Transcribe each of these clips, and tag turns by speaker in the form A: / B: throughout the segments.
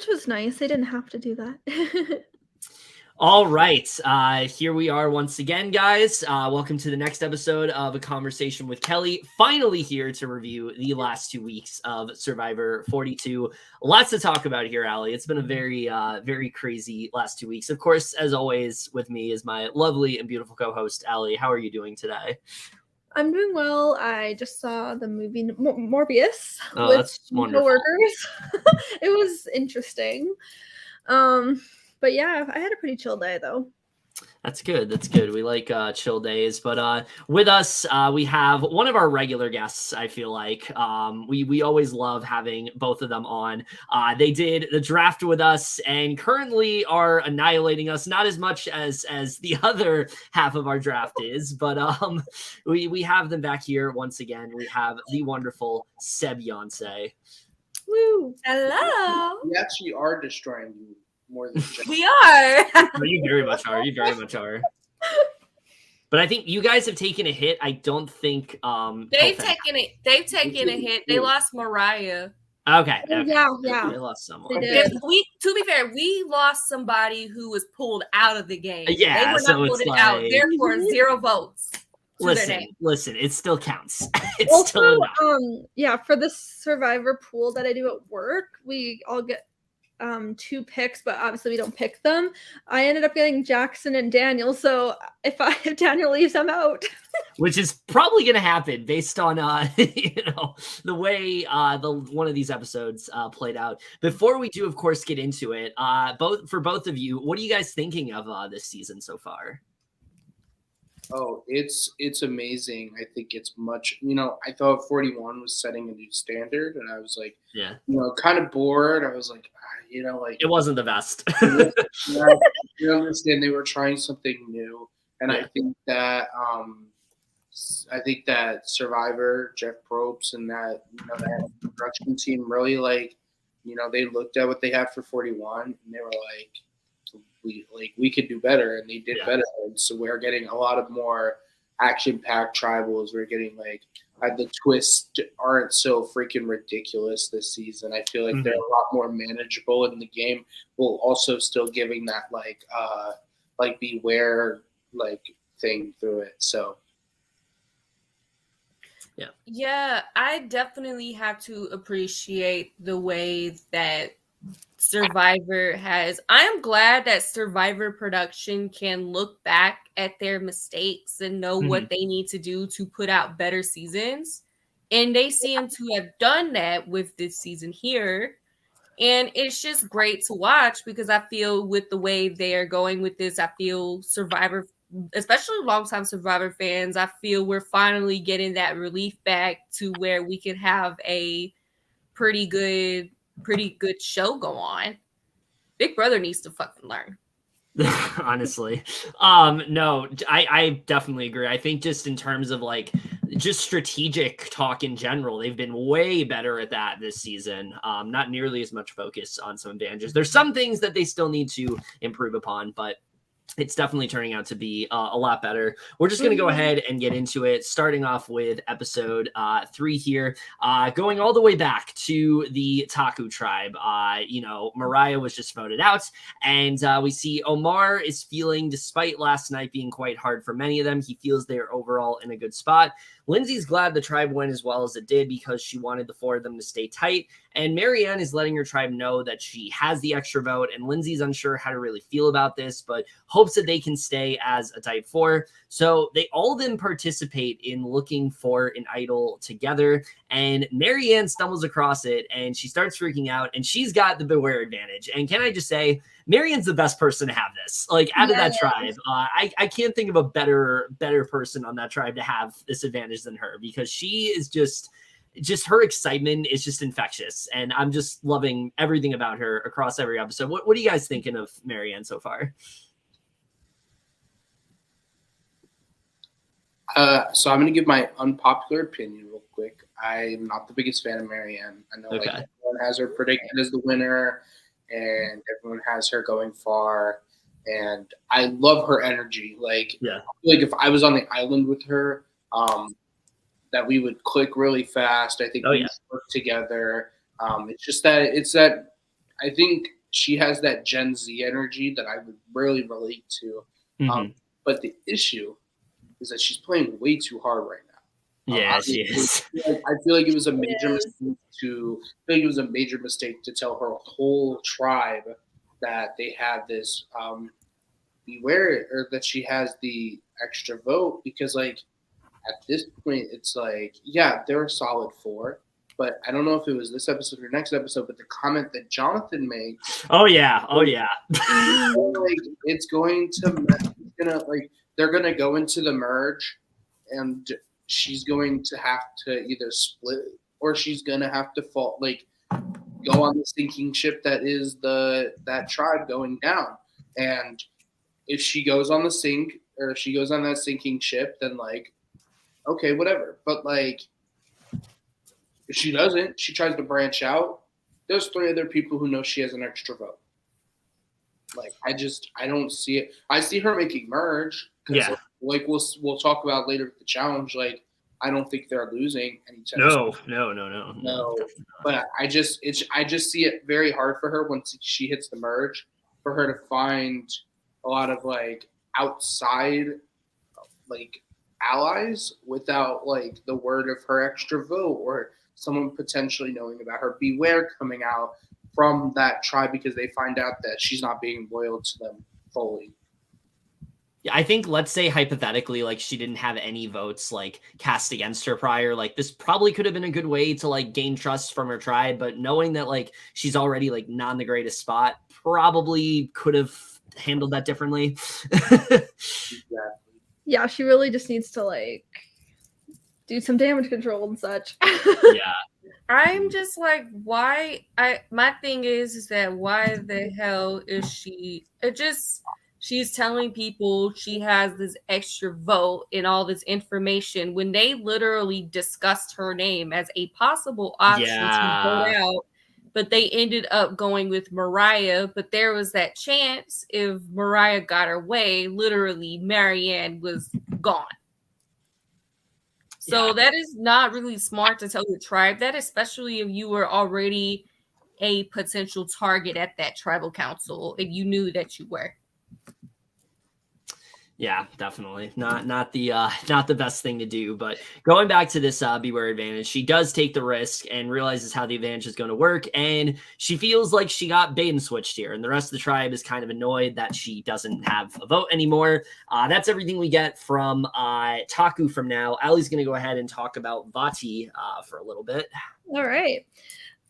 A: which was nice. They didn't have to do that.
B: All right. Here we are once again, guys. Welcome to the next episode of A Conversation with Kely. Finally here to review the last 2 weeks of Survivor 42. Lots to talk about here, Allie. It's been a very, very crazy last 2 weeks. Of course, as always, with me is my lovely and beautiful co-host, Allie. How are you doing today?
A: I'm doing well. I just saw the movie Morbius
B: with that's wonderful.
A: Coworkers. It was interesting. But yeah, I had a pretty chill day though.
B: That's good. That's good. We like chill days. But with us, we have one of our regular guests, I feel like. We always love having both of them on. They did the draft with us and currently are annihilating us, not as much as the other half of our draft is. But we have them back here once again. We have the wonderful Sebeyonce.
A: Woo!
C: Hello.
D: We actually are destroying you. More than
C: we are.
B: You very much are. You very much are. But I think you guys have taken a hit. I don't think
C: they've taken a hit. They lost Marya.
B: Okay.
A: Yeah.
B: They lost someone.
C: To be fair, we lost somebody who was pulled out of the game.
B: Yeah,
C: they were not voted out. Therefore, 0 votes.
B: Listen, it still counts. It's
A: also,
B: still enough.
A: For the Survivor pool that I do at work, we all get 2 picks, but obviously we don't pick them. I ended up getting Jackson and Daniel, so if Daniel leaves, I'm out.
B: Which is probably going to happen based on the way one of these episodes played out. Before we do, of course, get into it, both of you, what are you guys thinking of this season so far?
D: Oh, it's amazing. I think it's much, I thought 41 was setting a new standard, and I was like, kind of bored. I was like,
B: it wasn't the best.
D: You understand they were trying something new, and I think that Survivor, Jeff Probst, and that production team really they looked at what they had for 41, and they were like, we could do better, and they did better. And so we're getting a lot of more action-packed tribals. We're getting the twists aren't so freaking ridiculous this season. I feel like they're a lot more manageable in the game, while also still giving that beware thing through it. So
C: yeah, I definitely have to appreciate the way that Survivor has. I am glad that Survivor production can look back at their mistakes and know what they need to do to put out better seasons. And they seem to have done that with this season here. And it's just great to watch because I feel with the way they are going with this, I feel Survivor, especially longtime Survivor fans, I feel we're finally getting that relief back to where we can have a pretty good show go on. Big Brother needs to fucking learn.
B: Honestly. No, I definitely agree. I think just in terms of just strategic talk in general, they've been way better at that this season. Not nearly as much focus on some advantages. There's some things that they still need to improve upon, but it's definitely turning out to be a lot better. We're just going to go ahead and get into it, starting off with episode 3 here, going all the way back to the Taku tribe. Marya was just voted out, and we see Omar is feeling, despite last night being quite hard for many of them, he feels they're overall in a good spot. Lindsay's glad the tribe went as well as it did because she wanted the 4 of them to stay tight. And Maryanne is letting her tribe know that she has the extra vote, and Lindsay's unsure how to really feel about this, but hopes that they can stay as a type 4. So they all then participate in looking for an idol together, and Maryanne stumbles across it, and she starts freaking out, and she's got the beware advantage. And can I just say, Maryanne's the best person to have this. Out of that tribe, I can't think of a better person on that tribe to have this advantage than her, because she is just her excitement is just infectious, and I'm just loving everything about her across every episode. What are you guys thinking of Maryanne so far?
D: So I'm going to give my unpopular opinion real quick. I'm not the biggest fan of Maryanne. I know everyone has her predicted as the winner, and everyone has her going far. And I love her energy. I feel like if I was on the island with her, that we would click really fast. I think we would work together. It's just that I think she has that Gen Z energy that I would really relate to. But the issue is that she's playing way too hard right now.
B: Yeah, she is.
D: I feel like it was a major mistake to tell her whole tribe that they have this beware, or that she has the extra vote, because like at this point it's like, yeah, they're a solid 4. But I don't know if it was this episode or next episode, but the comment that Jonathan made.
B: Oh yeah.
D: Like they're gonna go into the merge, and she's going to have to either split, or she's gonna have to fall, like go on the sinking ship that is that tribe going down. And if she goes on the sink, or if she goes on that sinking ship, then like, okay, whatever. But like, if she doesn't, she tries to branch out, there's 3 other people who know she has an extra vote. Like, I don't see it. I see her making merge.
B: Yeah.
D: Like we'll talk about later with the challenge. Like, I don't think they're losing anytime.
B: No.
D: But I just see it very hard for her once she hits the merge, for her to find a lot of like outside like allies without like the word of her extra vote, or someone potentially knowing about her beware coming out from that tribe because they find out that she's not being loyal to them fully.
B: Yeah, I think, let's say hypothetically, like she didn't have any votes like cast against her prior, like this probably could have been a good way to like gain trust from her tribe, but knowing that like she's already like not in the greatest spot, probably could have handled that differently.
D: Exactly.
A: Yeah, she really just needs to like do some damage control and such.
B: Yeah.
C: I'm just like, why? My thing is that why the hell is she? She's telling people she has this extra vote and all this information when they literally discussed her name as a possible option to vote out, but they ended up going with Marya. But there was that chance if Marya got her way, literally Maryanne was gone. So that is not really smart to tell the tribe that, especially if you were already a potential target at that tribal council and you knew that you were.
B: Yeah, definitely not the best thing to do. But going back to this beware advantage, she does take the risk and realizes how the advantage is going to work, and she feels like she got bait and switched here, and the rest of the tribe is kind of annoyed that she doesn't have a vote anymore. That's everything we get from Taku from now. Allie's going to go ahead and talk about Vati for a little bit.
A: All right.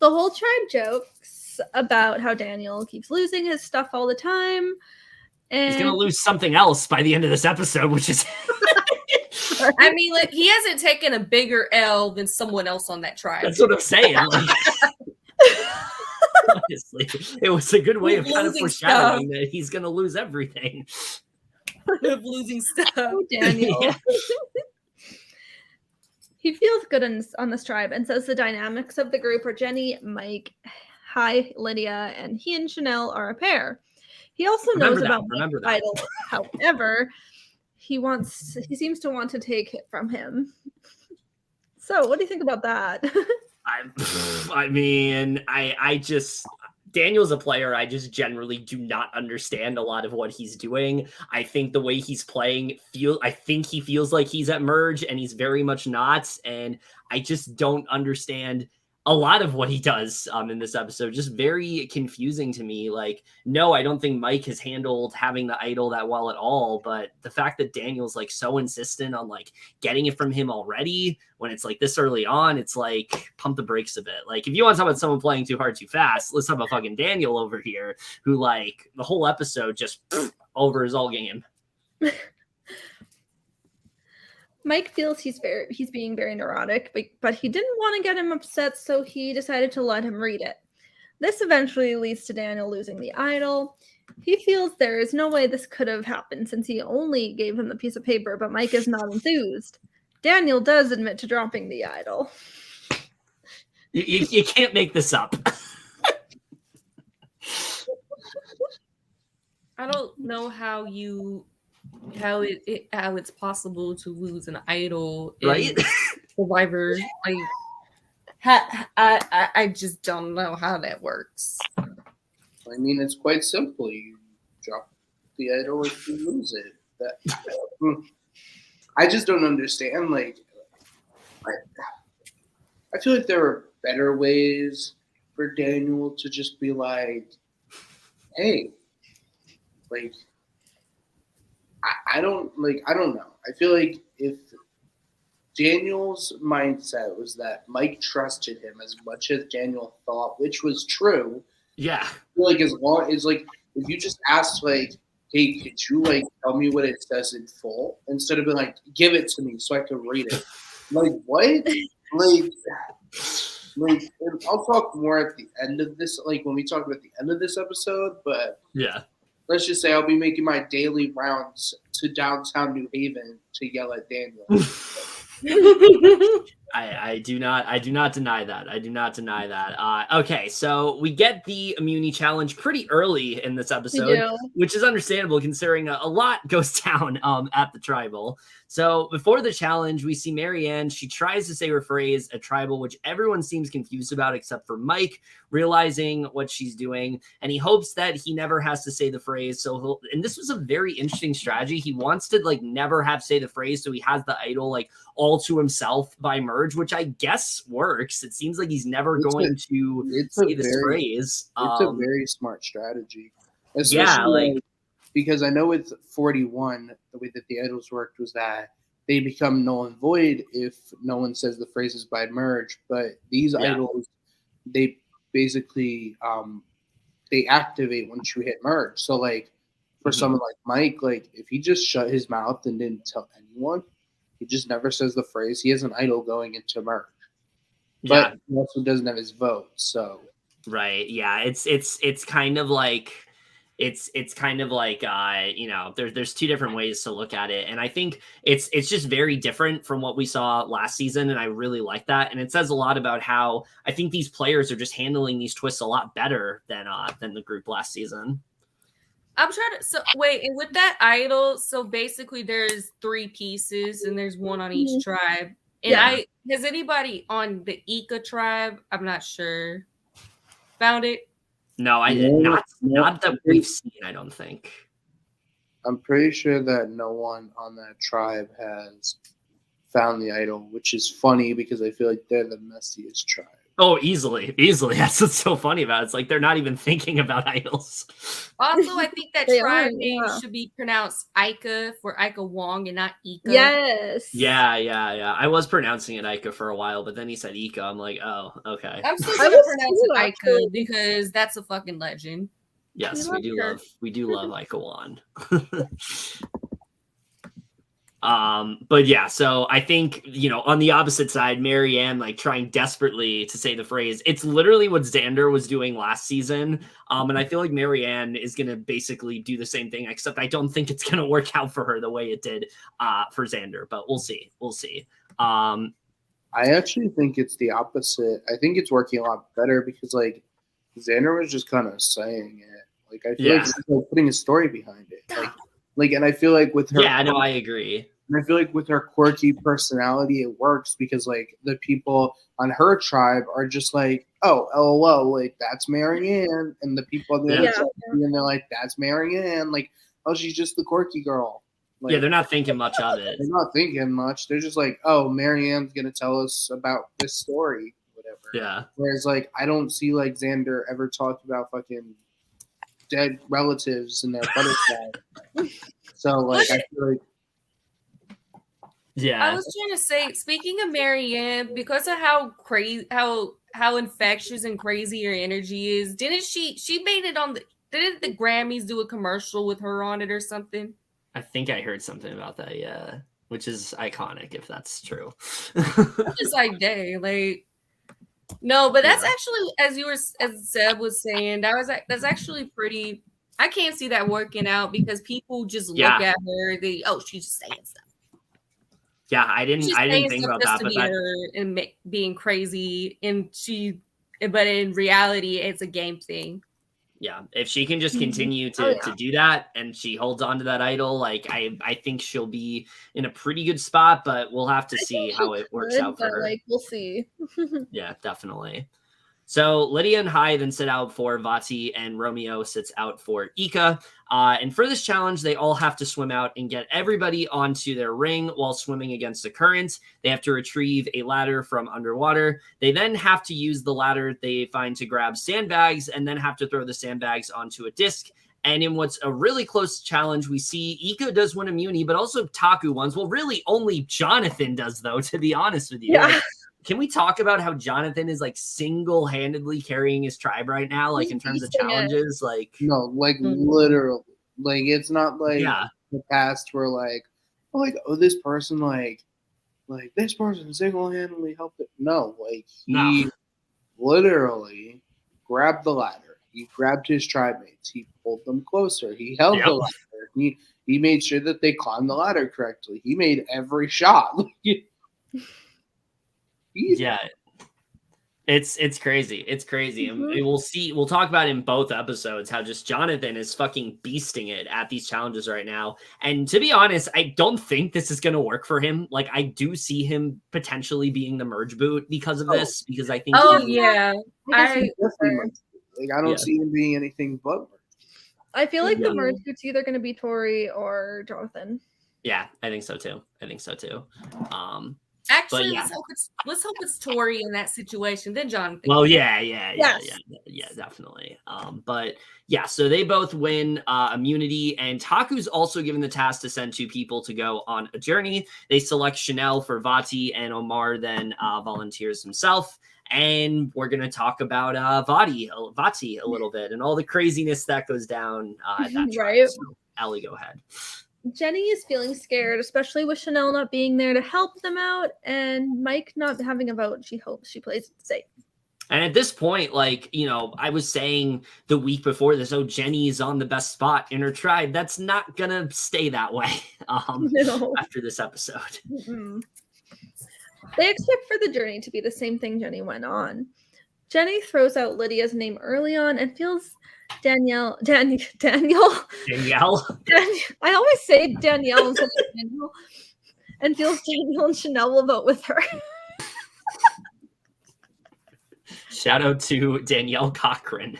A: The whole tribe jokes about how Daniel keeps losing his stuff all the time. And
B: he's going to lose something else by the end of this episode, which is...
C: I mean, like, he hasn't taken a bigger L than someone else on that tribe.
B: That's what I'm saying. Like, honestly, it was a good way of kind of foreshadowing that he's going to lose everything.
C: Of losing stuff.
A: Oh, Daniel. Yeah. He feels good on this tribe and says the dynamics of the group are Jenny, Mike, Lydia, and he and Chanelle are a pair. He also knows about Mike's idol. However, he seems to want to take it from him. So, what do you think about that?
B: I mean, I just... Daniel's a player I just generally do not understand a lot of what he's doing. I think the way he's playing, I think he feels like he's at merge, and he's very much not. And I just don't understand a lot of what he does in this episode. Just very confusing to me. Like, no, I don't think Mike has handled having the idol that well at all. But the fact that Daniel's like so insistent on like getting it from him already when it's like this early on, it's like pump the brakes a bit. Like, if you want to talk about someone playing too hard too fast, let's talk about fucking Daniel over here, who like the whole episode just over his all game.
A: Mike feels he's being very neurotic, but he didn't want to get him upset, so he decided to let him read it. This eventually leads to Daniel losing the idol. He feels there is no way this could have happened since he only gave him the piece of paper, but Mike is not enthused. Daniel does admit to dropping the idol.
B: You can't make this up.
C: I don't know how it's possible to lose an idol in
B: right?
C: Survivor. Like, I just don't know how that works.
D: I mean, it's quite simple. You drop the idol if you lose it. I just don't understand. Like, I feel like there are better ways for Daniel to just be like, hey, like, I don't know. I feel like if Daniel's mindset was that Mike trusted him as much as Daniel thought, which was true.
B: Yeah.
D: I feel like as long as like if you just asked like, hey, could you like tell me what it says in full instead of being like, give it to me so I can read it. Like what? Like I'll talk more at the end of this, like when we talk about the end of this episode, but
B: Yeah.
D: let's just say I'll be making my daily rounds to downtown New Haven to yell at Daniel.
B: I do not deny that. I do not deny that. Okay, so we get the immunity challenge pretty early in this episode, which is understandable considering a lot goes down at the tribal. So before the challenge, we see Maryanne. She tries to say her phrase at tribal, which everyone seems confused about except for Mike, realizing what she's doing, and he hopes that he never has to say the phrase. So and this was a very interesting strategy. He wants to like never have to say the phrase, so he has the idol like all to himself by merge, which I guess works. It seems like he's never going to say this phrase.
D: It's a very smart strategy.
B: Yeah, like
D: because I know with 41, the way that the idols worked was that they become null and void if no one says the phrases by merge. But these idols, they basically they activate once you hit merge. So like for someone like Mike, like if he just shut his mouth and didn't tell anyone, he just never says the phrase, he has an idol going into merge. But he also doesn't have his vote. So
B: right, yeah, it's kind of like it's kind of like you know, there's two different ways to look at it, and I think it's just very different from what we saw last season, and I really like that. And it says a lot about how I think these players are just handling these twists a lot better than the group last season.
C: I'm trying to wait, and with that idol, so basically there's 3 pieces and there's one on each tribe. And has anybody on the Ika tribe, I'm not sure, found it?
B: No, I did not that we've seen, I don't think.
D: I'm pretty sure that no one on that tribe has found the idol, which is funny because I feel like they're the messiest tribe.
B: Oh, easily. That's what's so funny about it. It's like they're not even thinking about idols.
C: Also, I think that tribe name should be pronounced Ika for Ika Wong and not Ika.
A: Yes.
B: Yeah. I was pronouncing it Ika for a while, but then he said Ika. I'm like, oh, okay.
C: I'm still gonna pronounce it Ika because that's a fucking legend.
B: Yes, we do love Ika Wong. But yeah, so I think, you know, on the opposite side, Maryanne like trying desperately to say the phrase. It's literally what Xander was doing last season. And I feel like Maryanne is gonna basically do the same thing, except I don't think it's gonna work out for her the way it did for Xander, but we'll see. I
D: actually think it's the opposite. I think it's working a lot better because like Xander was just kind of saying it. Like I feel like she's like putting a story behind it. Like, and I feel like with her,
B: yeah, no, I agree.
D: And I feel like with her quirky personality, it works because like the people on her tribe are just like, oh, LOL, like that's Maryanne, and the people on the other side, and they're like, that's Maryanne, like, oh, she's just the quirky girl. Like,
B: yeah, they're not thinking much of it.
D: They're not thinking much. They're just like, oh, Maryanne's gonna tell us about this story, whatever.
B: Yeah. Whereas
D: like I don't see like Xander ever talk about fucking dead relatives in their butterfly. So like I feel like
C: I was trying to say, speaking of Maryanne, because of how crazy how infectious and crazy her energy is, didn't she made it on didn't the Grammys do a commercial with her on it or something?
B: I think I heard something about that, yeah. Which is iconic if that's true.
C: I'm just like, dang, like no, but that's actually as Zeb was saying, that's actually pretty. I can't see that working out because people just look at her. She's just saying stuff.
B: Yeah, I didn't think about that, but
C: her and being crazy, but in reality, it's a game thing.
B: Yeah, if she can just continue to do that and she holds on to that idol, like I think she'll be in a pretty good spot, but we'll have to see how it works out for her.
A: Like we'll see.
B: Yeah, definitely. So Lydia and Hai then sit out for Vati, and Romeo sits out for Ika. And for this challenge, they all have to swim out and get everybody onto their ring while swimming against the current. They have to retrieve a ladder from underwater. They then have to use the ladder they find to grab sandbags and then have to throw the sandbags onto a disc. And in what's a really close challenge, we see Ika does win immunity, but also Taku wins. Well, really only Jonathan does, though, to be honest with you.
A: Yeah.
B: Like, can we talk about how Jonathan is like single-handedly carrying his tribe right now, like in terms of challenges? Like,
D: no, like literally, like it's not like the past where like, oh, this person like this person single-handedly helped it. No, like he literally grabbed the ladder. He grabbed his tribe mates. He pulled them closer. He held the ladder. He made sure that they climbed the ladder correctly. He made every shot.
B: Yeah, it's crazy. It's crazy. And we'll talk about in both episodes how just Jonathan is fucking beasting it at these challenges right now. And to be honest, I don't think this is going to work for him. Like, I do see him potentially being the merge boot because of this, because I think
C: I
D: don't see him being anything but merge.
A: I feel like the merge boot's either going to be Tori or Jonathan.
B: Yeah, I think so too.
C: Actually, let's hope it's Tori in that situation. Then Jonathan.
B: Well, yeah, definitely. But yeah, so they both win immunity, and Taku's also given the task to send 2 people to go on a journey. They select Chanelle for Vati, and Omar then volunteers himself. And we're going to talk about Vati a little bit and all the craziness that goes down at that trial.
A: Right.
B: So, Ellie, go ahead.
A: Jenny is feeling scared, especially with Chanelle not being there to help them out and Mike not having a vote. She hopes she plays it safe.
B: And at this point, like, you know, I was saying the week before this, Jenny is on the best spot in her tribe. That's not going to stay that way after this episode.
A: Mm-mm. They expect for the journey to be the same thing Jenny went on. Jenny throws out Lydia's name early on and feels Danielle. I always say Danielle instead of Danielle, and feels Danielle and Chanelle will vote with her.
B: Shout out to Danielle Cochran.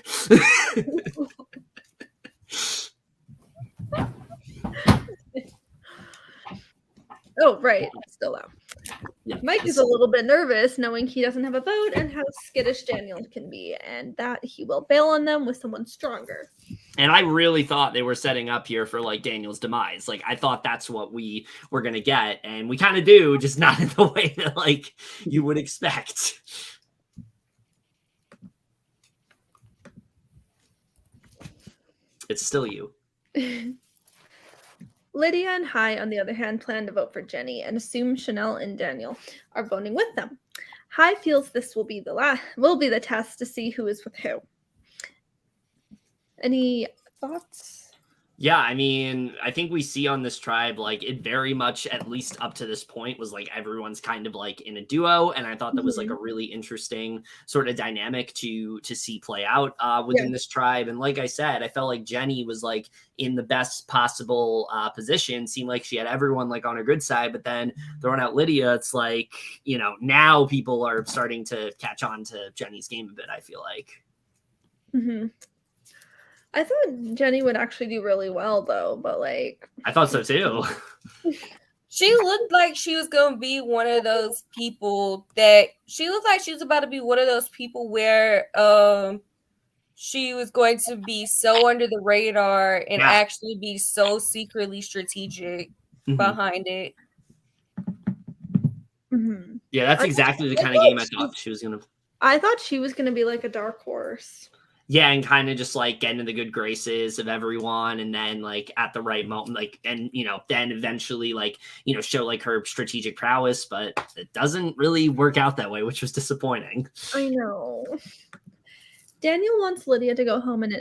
A: Oh, right. Still out.
B: Yeah,
A: Mike is a little bit nervous knowing he doesn't have a vote and how skittish Daniel can be, and that he will bail on them with someone stronger.
B: And I really thought they were setting up here for like Daniel's demise. Like, I thought that's what we were going to get, and we kind of do, just not in the way that like you would expect. It's still you.
A: Lydia and Hai, on the other hand, plan to vote for Jenny and assume Chanelle and Daniel are voting with them. Hai feels this will be the test to see who is with who. Any thoughts?
B: Yeah, I mean, I think we see on this tribe, like, it very much, at least up to this point, was like everyone's kind of like in a duo, and I thought that was like a really interesting sort of dynamic to see play out within this tribe. And like I said, I felt like Jenny was like in the best possible position. Seemed like she had everyone like on her good side, but then throwing out Lydia, it's like, you know, now people are starting to catch on to Jenny's game a bit, I feel like.
A: Mm-hmm. I thought Jenny would actually do really well, though, but like...
B: I thought so, too.
C: She looked like she was going to be one of those people that... She looked like she was about to be one of those people where she was going to be so under the radar and actually be so secretly strategic behind it.
A: Mm-hmm.
B: Yeah, that's exactly the kind of game I thought she was going to...
A: I thought she was going to be like a dark horse.
B: Yeah, and kind of just like get into the good graces of everyone, and then like at the right moment, like, and you know, then eventually like, you know, show like her strategic prowess, but it doesn't really work out that way, which was disappointing.
A: I know. Daniel wants Lydia to go home and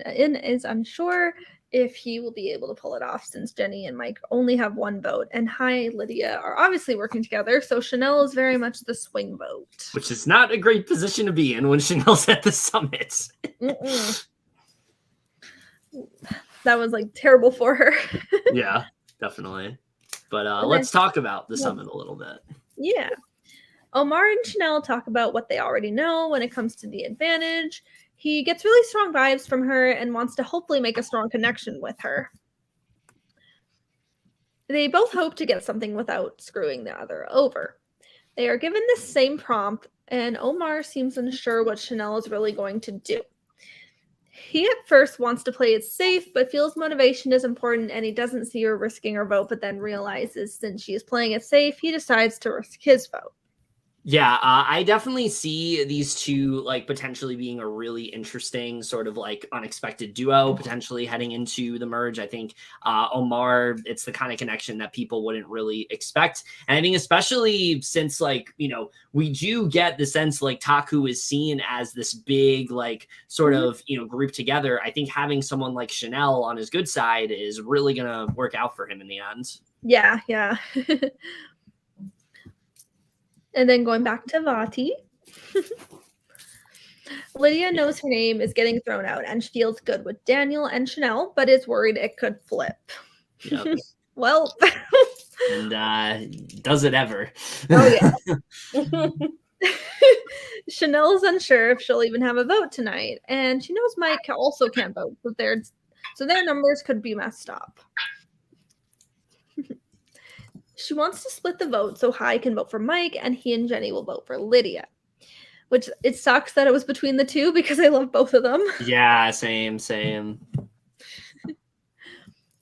A: is unsure if he will be able to pull it off since Jenny and Mike only have one vote, and Hai and Lydia are obviously working together, so Chanelle is very much the swing vote.
B: Which is not a great position to be in when Chanelle's at the summit.
A: That was like terrible for her.
B: Yeah, definitely. But let's talk about the summit a little bit.
A: Yeah. Omar and Chanelle talk about what they already know when it comes to the advantage. He gets really strong vibes from her and wants to hopefully make a strong connection with her. They both hope to get something without screwing the other over. They are given the same prompt, and Omar seems unsure what Chanelle is really going to do. He at first wants to play it safe, but feels motivation is important and he doesn't see her risking her vote, but then realizes since she is playing it safe, he decides to risk his vote.
B: Yeah, I definitely see these two like potentially being a really interesting sort of like unexpected duo potentially heading into the merge. I think Omar, it's the kind of connection that people wouldn't really expect. And I think especially since like, you know, we do get the sense like Taku is seen as this big like sort of, you know, group together. I think having someone like Chanelle on his good side is really going to work out for him in the end.
A: Yeah. And then going back to Vati. Lydia knows her name is getting thrown out and she feels good with Daniel and Chanelle, but is worried it could flip.
B: Yep.
A: Well.
B: And does it ever.
A: Oh, yeah. Chanelle's unsure if she'll even have a vote tonight. And she knows Mike also can't vote, so their numbers could be messed up. She wants to split the vote so Hai can vote for Mike and he and Jenny will vote for Lydia. Which it sucks that it was between the two because I love both of them.
B: Yeah, same.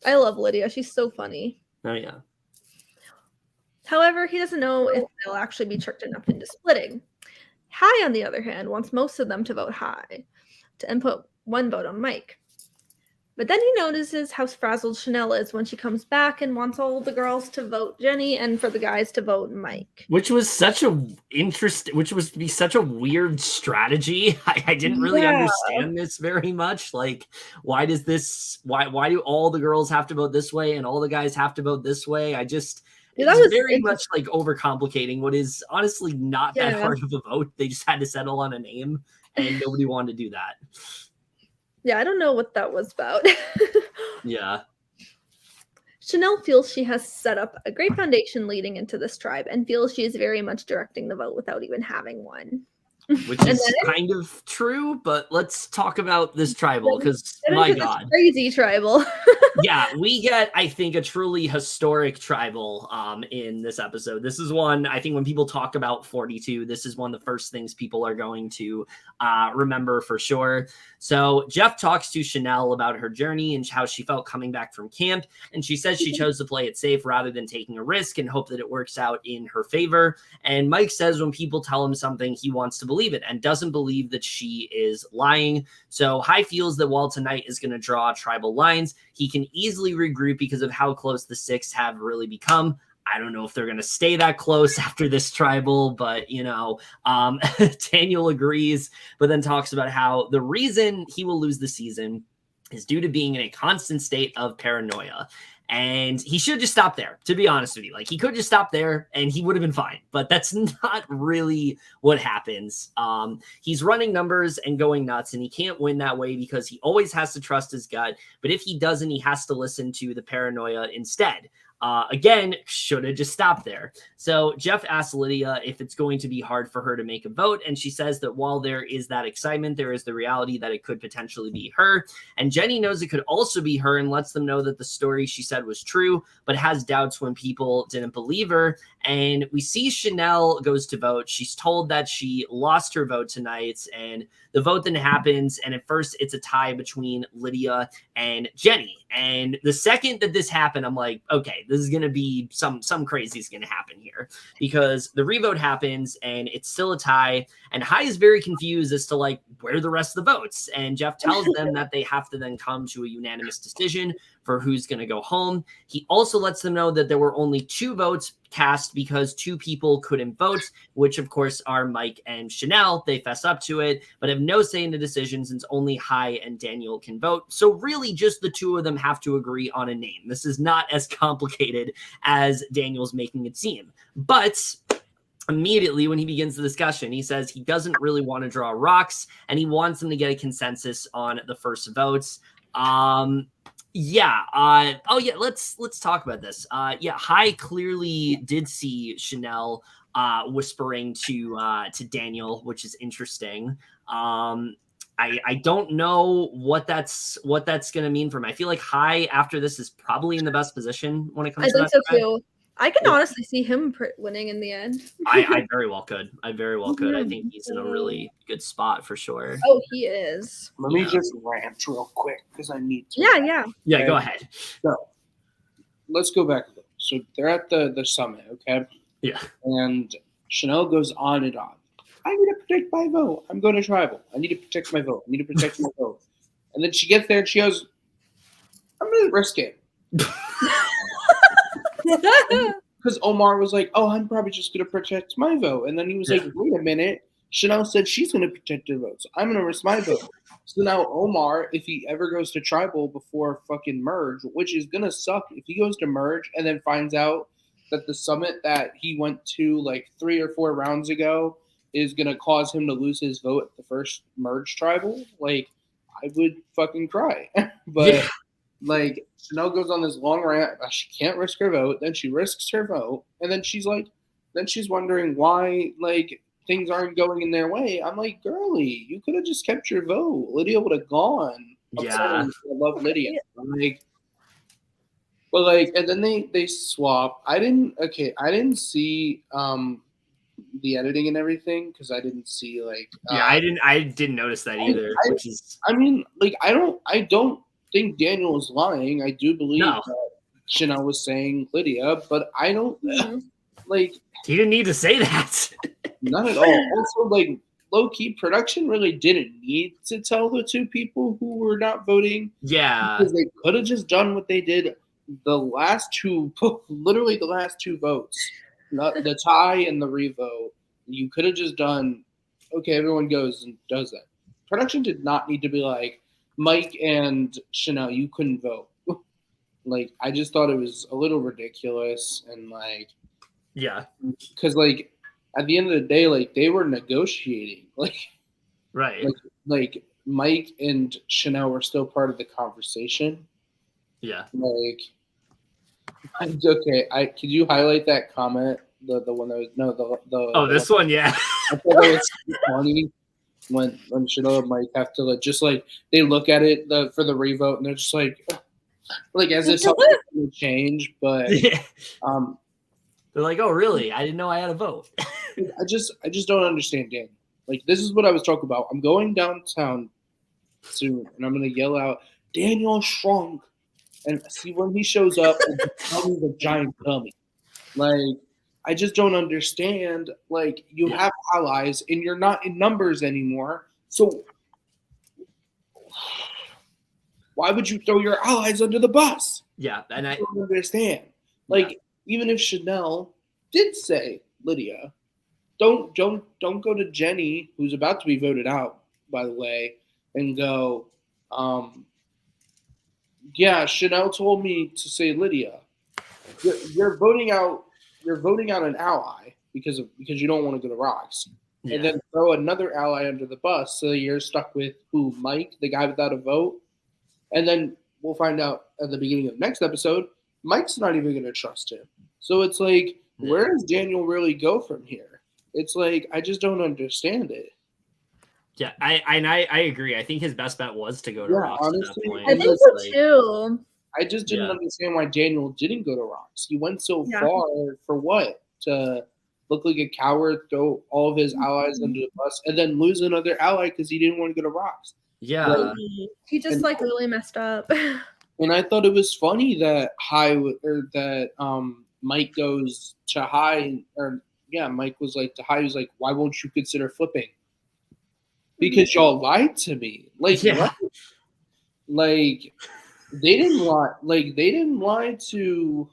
A: I love Lydia. She's so funny.
B: Oh, yeah.
A: However, he doesn't know if they'll actually be tricked enough into splitting. Hai, on the other hand, wants most of them to vote Hai and put one vote on Mike. But then he notices how frazzled Chanelle is when she comes back and wants all the girls to vote Jenny and for the guys to vote Mike.
B: Which was such a weird strategy. I didn't really understand this very much. Like, why do all the girls have to vote this way and all the guys have to vote this way? It's very much like overcomplicating what is honestly not that hard of a vote. They just had to settle on a name and nobody wanted to do that.
A: Yeah, I don't know what that was about.
B: Yeah.
A: Chanelle feels she has set up a great foundation leading into this tribe and feels she is very much directing the vote without even having one.
B: Which is kind of true, but let's talk about this tribal because my God.
A: Crazy tribal.
B: Yeah, we get, I think, a truly historic tribal in this episode. This is one, I think when people talk about 42, this is one of the first things people are going to remember for sure. So Jeff talks to Chanelle about her journey and how she felt coming back from camp. And she says she chose to play it safe rather than taking a risk and hope that it works out in her favor. And Mike says when people tell him something, he wants to believe it and doesn't believe that she is lying. So Hai feels that while tonight is going to draw tribal lines, he can easily regroup because of how close the six have really become. I don't know if they're going to stay that close after this tribal, but, you know, Daniel agrees, but then talks about how the reason he will lose the season is due to being in a constant state of paranoia. And he should just stop there, to be honest with you. Like, he could just stop there and he would have been fine. But that's not really what happens. He's running numbers and going nuts, and he can't win that way because he always has to trust his gut. But if he doesn't, he has to listen to the paranoia instead. Again, should have just stopped there. So Jeff asks Lydia if it's going to be hard for her to make a vote. And she says that while there is that excitement, there is the reality that it could potentially be her. And Jenny knows it could also be her and lets them know that the story she said was true, but has doubts when people didn't believe her. And we see Chanelle goes to vote. She's told that she lost her vote tonight, and the vote then happens. And at first it's a tie between Lydia and Jenny. And the second that this happened, I'm like, okay, this is going to be some crazy is going to happen here, because the revote happens and it's still a tie. And Hai is very confused as to like, where are the rest of the votes? And Jeff tells them that they have to then come to a unanimous decision for who's going to go home. He also lets them know that there were only 2 votes cast because 2 people couldn't vote, which of course are Mike and Chanelle. They fess up to it, but have no say in the decision since only Hai and Daniel can vote. So really just the 2 of them have to agree on a name. This is not as complicated as Daniel's making it seem. But immediately when he begins the discussion, he says he doesn't really want to draw rocks and he wants them to get a consensus on the first votes. Yeah. Oh yeah. Let's talk about this. Yeah. Hai clearly did see Chanelle whispering to Daniel, which is interesting. I don't know what that's gonna mean for him. I feel like Hai after this is probably in the best position when it comes
A: I
B: to
A: think
B: that.
A: so
B: thread.
A: too. I can
B: Yeah.
A: honestly see him winning in the end.
B: I very well could. I very well could. I think he's in a really good spot for sure.
A: Oh, he is.
D: Let me just rant real quick because I need to.
A: Yeah.
B: Yeah, go ahead.
D: So let's go back a little. So they're at the summit, okay?
B: Yeah.
D: And Chanelle goes on and on. I need to protect my vote. I'm going to tribal. I need to protect my vote. I need to protect my vote. And then she gets there and she goes, I'm going to risk it. Because Omar was like, oh, I'm probably just going to protect my vote. And then he was like, wait a minute. Chanelle said she's going to protect her vote. So I'm going to risk my vote. So now Omar, if he ever goes to tribal before fucking merge, which is going to suck if he goes to merge and then finds out that the summit that he went to like 3 or 4 rounds ago is going to cause him to lose his vote at the first merge tribal, like, I would fucking cry. But, like, Chanelle goes on this long rant about she can't risk her vote. Then she risks her vote. And then she's like, she's wondering why, like, things aren't going in their way. I'm like, girly, you could have just kept your vote. Lydia would have gone.
B: Yeah.
D: I love Lydia. Like, but like, and then they swap. I didn't see the editing and everything because I didn't see like.
B: I didn't notice that either. Which is.
D: I mean, like, I don't think Daniel is lying. I do believe that Chanelle was saying Lydia, but I don't like.
B: He didn't need to say that.
D: Not at all. Also, like, low-key, production really didn't need to tell the 2 people who were not voting.
B: Yeah.
D: Because they could have just done what they did literally the last 2 votes. Not the tie and the revote. You could have just done, okay, everyone goes and does that. Production did not need to be like, Mike and Chanelle, you couldn't vote. Like, I just thought it was a little ridiculous and, like,
B: yeah.
D: Because, like, at the end of the day, like, they were negotiating. Like,
B: right.
D: Like Mike and Chanelle were still part of the conversation.
B: Yeah.
D: Like, okay, could you highlight that comment? The one that was
B: this one, yeah.
D: I thought it was funny when Chanelle and Mike have to they look at it for the revote and they're just like as if something will change, but
B: they're like, oh really? I didn't know I had a vote.
D: I just don't understand Daniel. Like, this is what I was talking about. I'm going downtown soon and I'm gonna yell out, Daniel Strunk, and see when he shows up and becomes a giant dummy. Like, I just don't understand. Like, you have allies and you're not in numbers anymore. So why would you throw your allies under the bus?
B: Yeah, and I
D: don't understand. Like, even if Chanelle did say, Lydia, don't go to Jenny, who's about to be voted out, by the way, and go, yeah, Chanelle told me to say Lydia. You're voting out an ally because you don't want to go to Rocks. Yeah. And then throw another ally under the bus, so you're stuck with who? Mike, the guy without a vote. And then we'll find out at the beginning of the next episode, Mike's not even going to trust him. So it's like, where does Daniel really go from here? It's like, I just don't understand it.
B: Yeah, I agree. I think his best bet was to go to Rocks.
D: Honestly,
B: at that point.
A: I think so too.
D: I just didn't understand why Daniel didn't go to Rocks. He went so far for what? To look like a coward, throw all of his allies under the bus, and then lose another ally because he didn't want to go to Rocks.
B: Yeah.
A: He just really messed up.
D: And I thought it was funny that Mike goes to Hai, Mike was like to Hai, he was like, why won't you consider flipping? Because y'all lied to me. Like, what? Like, they didn't lie. Like, they didn't lie to,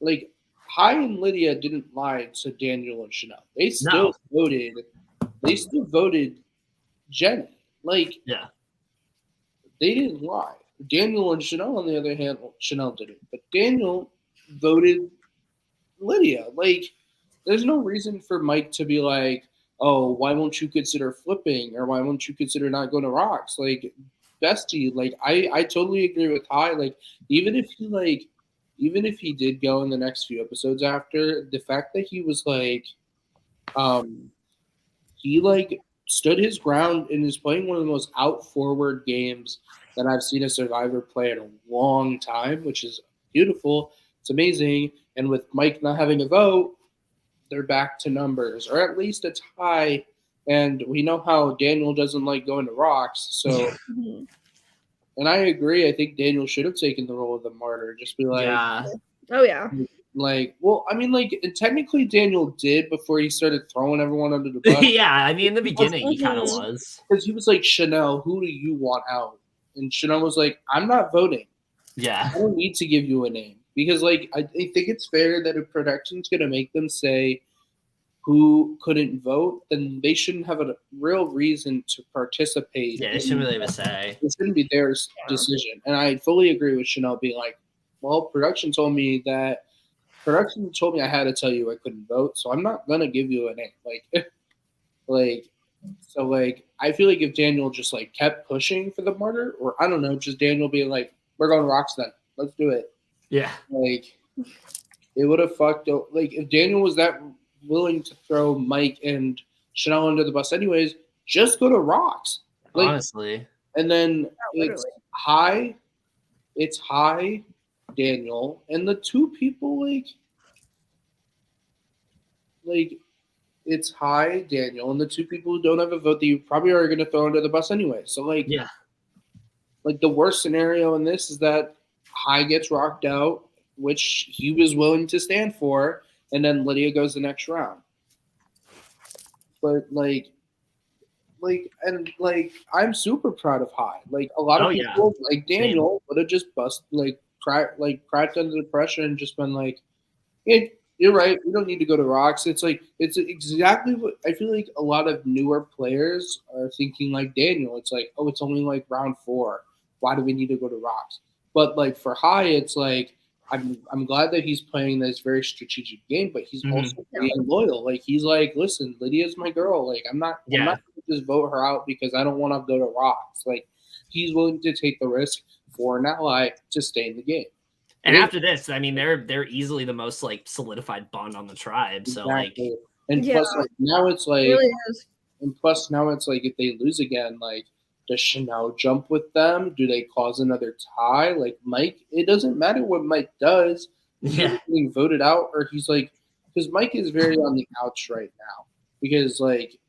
D: like, Hai and Lydia didn't lie to Daniel and Chanelle. They still voted. They still voted Jenny. Like, they didn't lie. Daniel and Chanelle, on the other hand, Chanelle didn't, but Daniel voted Lydia. Like, there's no reason for Mike to be like, oh, why won't you consider flipping, or why won't you consider not going to Rocks? Like, bestie. Like I totally agree with High. Like even if he did go in the next few episodes after, the fact that he was like he like stood his ground and is playing one of the most out forward games that I've seen a Survivor play in a long time, which is beautiful. It's amazing. And with Mike not having a vote, they're back to numbers, or at least a tie. And we know how Daniel doesn't like going to rocks. So, and I agree. I think Daniel should have taken the role of the martyr. Just be like,
B: Yeah.
A: Oh yeah.
D: like, well, I mean, like, technically Daniel did before he started throwing everyone under the bus.
B: Yeah, I mean, in the beginning, he kind of was.
D: Because he was like, Chanelle, who do you want out? And Chanelle was like, I'm not voting.
B: Yeah.
D: I don't need to give you a name. Because, like, I think it's fair that if production's going to make them say who couldn't vote, then they shouldn't have a real reason to participate.
B: Yeah, it shouldn't really have a say.
D: It shouldn't be their decision. And I fully agree with Chanelle being like, well, production told me I had to tell you I couldn't vote, so I'm not going to give you a name. So I feel like if Daniel just, like, kept pushing for the martyr, or I don't know, just Daniel being like, we're going rocks then. Let's do it.
B: Yeah.
D: Like, it would have fucked up. Like, if Daniel was that willing to throw Mike and Chanelle under the bus anyways, just go to rocks. Like,
B: honestly.
D: And then it's high, Daniel, and the two people, like it's High, Daniel, and the two people who don't have a vote that you probably are going to throw under the bus anyway. So, like,
B: yeah,
D: like the worst scenario in this is that High gets rocked out, which he was willing to stand for, and then Lydia goes the next round. But I'm super proud of High. Like, a lot of people, like Daniel, would have just cracked under the pressure and just been like, yeah, you're right. We don't need to go to rocks. It's exactly what I feel like a lot of newer players are thinking like Daniel. It's like, oh, it's only like round 4. Why do we need to go to rocks? But like for High, it's like, I'm glad that he's playing this very strategic game, but he's also being loyal. Like, he's like, listen, Lydia's my girl. Like, I'm not going to just vote her out because I don't want to go to rocks. Like, he's willing to take the risk for an ally to stay in the game.
B: And after this, I mean, they're easily the most like solidified bond on the tribe. So
D: exactly. Plus, like, now it's like,
A: really is.
D: And plus now it's like, if they lose again, like, does Chanelle jump with them? Do they cause another tie? Like, Mike, it doesn't matter what Mike does. He's getting voted out, or he's like, because Mike is very on the outs right now. Because like,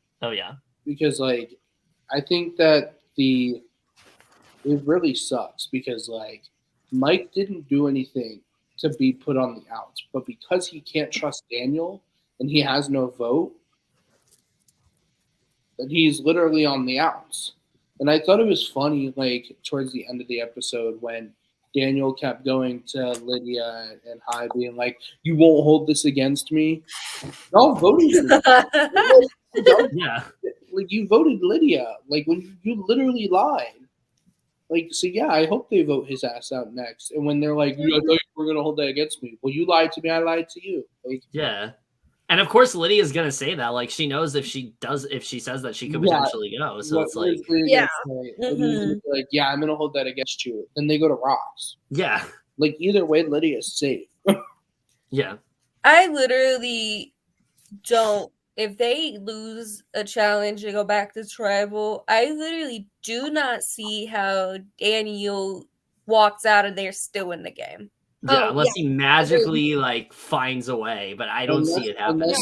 D: I think that it really sucks because like Mike didn't do anything to be put on the outs, but because he can't trust Daniel and he has no vote, then he's literally on the outs. And I thought it was funny, like, towards the end of the episode when Daniel kept going to Lydia and High being like, you won't hold this against me. Y'all voted for me.
B: Yeah.
D: Like, you voted Lydia. Like, when you literally lied. Like, so yeah, I hope they vote his ass out next. And when they're like, I thought you were going to hold that against me. Well, you lied to me, I lied to you. Like,
B: yeah. And of course, Lydia's going to say that. Like, she knows if she says that, she could potentially go. So it's like,
D: like, yeah, I'm going to hold that against you. Then they go to rocks.
B: Yeah.
D: Like, either way, Lydia's safe.
B: Yeah.
C: I literally don't. If they lose a challenge and go back to tribal, I literally do not see how Daniel walks out of there still in the game.
B: Yeah, unless he magically like finds a way, but I don't see it happening.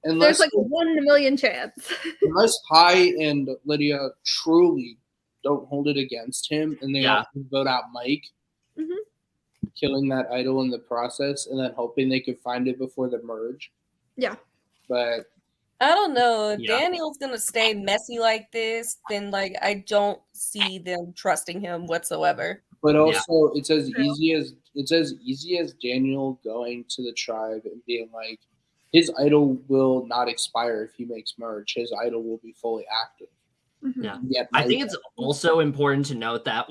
A: There's like 1 in a million chance.
D: Unless High and Lydia truly don't hold it against him, and they vote out Mike, killing that idol in the process, and then hoping they could find it before the merge.
A: Yeah.
D: But
C: I don't know. If Daniel's gonna stay messy like this, then like I don't see them trusting him whatsoever.
D: But also, it's as easy as Daniel going to the tribe and being like, his idol will not expire if he makes merge. His idol will be fully active.
B: Yeah. I think it's also important to note that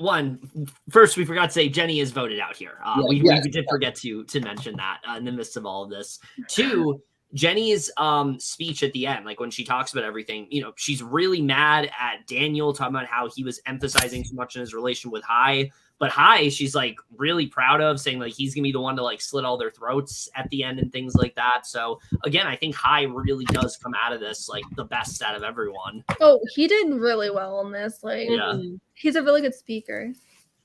B: first we forgot to say Jenny is voted out here. We did forget to mention that in the midst of all of this. 2, Jenny's speech at the end, like when she talks about everything, you know, she's really mad at Daniel, talking about how he was emphasizing too much in his relation with High. But High, she's like really proud of, saying like he's gonna be the one to like slit all their throats at the end and things like that. So again, I think High really does come out of this like the best out of everyone.
A: Oh, he did really well on this. Like,
B: Yeah.
A: he's a really good speaker.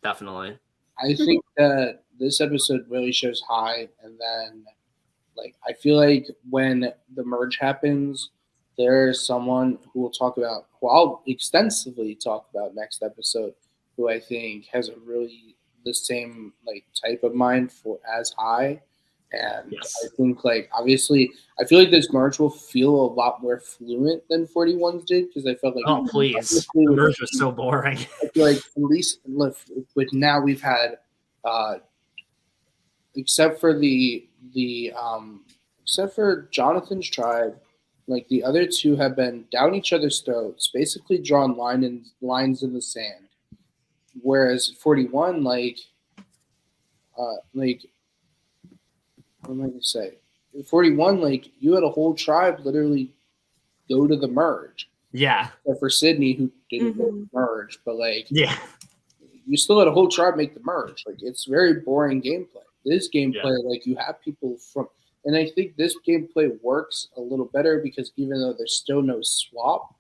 B: Definitely.
D: I think that this episode really shows High, and then like I feel like when the merge happens, there's someone who I'll extensively talk about next episode, who I think has a really the same like type of mind as High. And
B: Yes.
D: I think like obviously I feel like this merge will feel a lot more fluent than 41's did, because I felt like
B: Oh please, the merge was so boring.
D: I feel like at least with now we've had except for except for Jonathan's tribe, like the other two have been down each other's throats, basically drawn lines in the sand. Whereas 41, like what am I gonna say? 41, like you had a whole tribe literally go to the merge.
B: Yeah.
D: Except for Sydney, who didn't go to the merge, but like
B: Yeah.
D: you still had a whole tribe make the merge. Like it's very boring gameplay. This gameplay, like you have people from, and I think this gameplay works a little better because even though there's still no swap,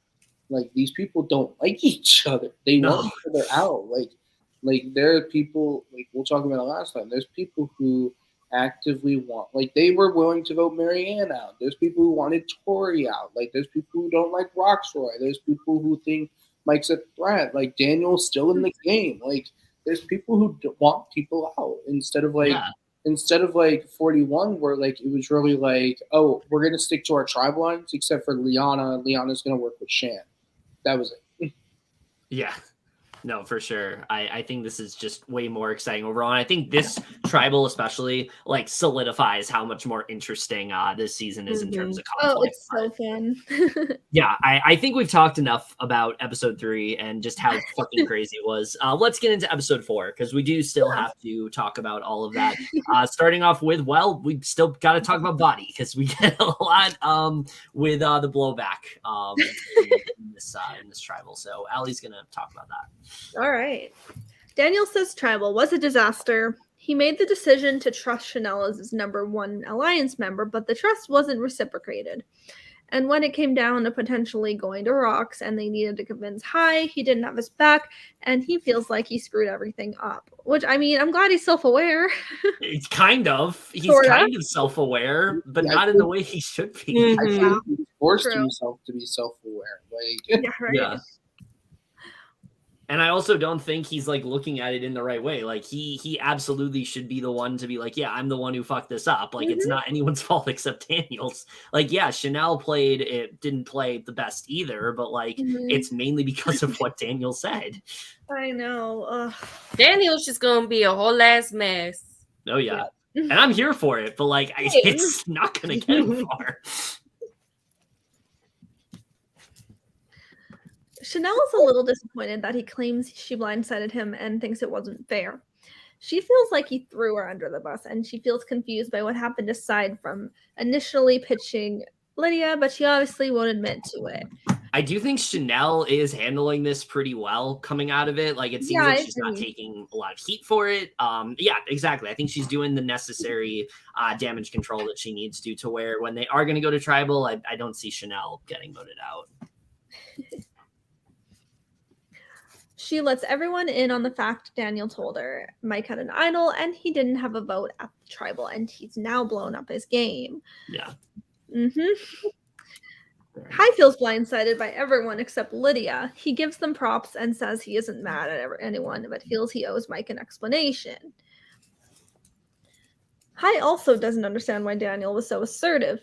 D: like these people don't like each other. They want each other out. Like there are people, like we'll talk about it last time. There's people who actively want, like they were willing to vote Maryanne out. There's people who wanted Tori out. Like there's people who don't like Rocksroy. There's people who think Mike's a threat. Like Daniel's still in the game. Like there's people who want people out instead of like 41, where like it was really like, oh, we're gonna stick to our tribe lines, except for Liana. Liana's gonna work with Shan. That was it.
B: Yeah. No, for sure. I think this is just way more exciting overall. And I think this tribal especially like solidifies how much more interesting this season is in terms of conflict.
A: Oh, it's so fun.
B: Yeah, I think we've talked enough about episode 3 and just how fucking crazy it was. Let's get into episode 4, because we do still have to talk about all of that. Starting off with, well, we still got to talk about body, because we get a lot with the blowback in this tribal. So Allie's going to talk about that.
A: All right. Daniel says tribal was a disaster. He made the decision to trust Chanelle as his #1 alliance member, but the trust wasn't reciprocated. And when it came down to potentially going to Rocks and they needed to convince High, he didn't have his back, and he feels like he screwed everything up. Which, I mean, I'm glad he's self-aware.
B: It's kind of. He's
A: Sorta.
B: kind of self-aware, but not in the way he should be.
D: I think he forced
A: True.
D: himself to be self-aware. Like,
A: Yeah, right.
B: Yeah. And I also don't think he's like looking at it in the right way. Like he absolutely should be the one to be like, yeah, I'm the one who fucked this up. Like it's not anyone's fault except Daniel's. Like, yeah, Chanelle didn't play the best either, but like it's mainly because of what Daniel said.
A: I know. Ugh.
C: Daniel's just gonna be a whole ass mess.
B: Oh yeah. And I'm here for it, but like it's not gonna get him far.
A: Chanelle is a little disappointed that he claims she blindsided him and thinks it wasn't fair. She feels like he threw her under the bus, and she feels confused by what happened aside from initially pitching Lydia, but she obviously won't admit to it.
B: I do think Chanelle is handling this pretty well coming out of it. Like it seems like she's not taking a lot of heat for it. Yeah, exactly. I think she's doing the necessary damage control that she needs to where when they are going to go to tribal, I don't see Chanelle getting voted out.
A: She lets everyone in on the fact Daniel told her Mike had an idol and he didn't have a vote at the tribal, and he's now blown up his game.
B: Yeah.
A: High feels blindsided by everyone except Lydia. He gives them props and says he isn't mad at anyone, but feels he owes Mike an explanation. High also doesn't understand why Daniel was so assertive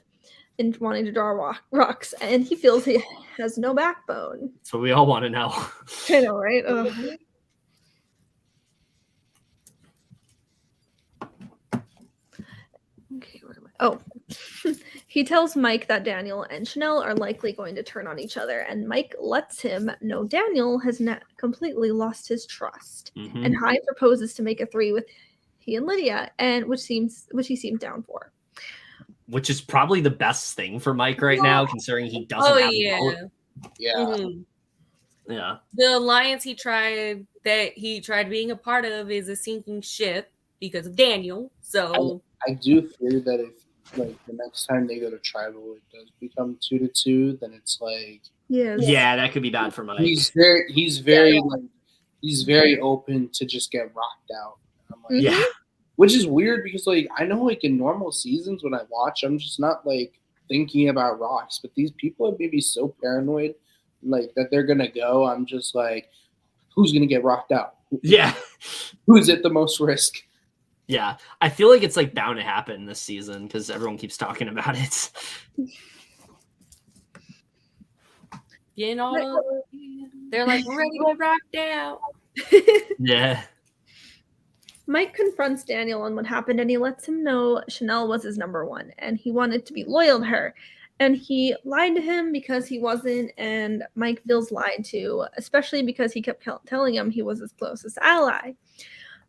A: in wanting to draw rocks, and he feels he has no backbone.
B: That's what we all want to know.
A: I know, right? Ugh. Okay, where am I? Oh. He tells Mike that Daniel and Chanelle are likely going to turn on each other, and Mike lets him know Daniel has completely lost his trust. And High proposes to make a 3 with he and Lydia, and which he seems down for.
B: which is probably the best thing for Mike right now, considering he doesn't have a vote.
D: Yeah.
C: Mm-hmm.
B: Yeah.
C: The alliance he tried being a part of is a sinking ship because of Daniel. So
D: I do fear that if like the next time they go to tribal, it does become 2-2. Then it's like
B: Yeah, that could be bad for Mike.
D: he's very open to just get rocked out. I'm like,
B: Yeah.
D: Which is weird because like I know like in normal seasons when I watch, I'm just not like thinking about rocks, but these people are maybe so paranoid like that they're gonna go. I'm just like, who's gonna get rocked out?
B: Yeah.
D: Who's at the most risk?
B: Yeah. I feel like it's like bound to happen this season because everyone keeps talking about it.
C: they're like, we're ready to get rocked out.
B: Yeah.
A: Mike confronts Daniel on what happened, and he lets him know Chanelle was his number one, and he wanted to be loyal to her. And he lied to him because he wasn't, and Mike feels lied to, especially because he kept telling him he was his closest ally.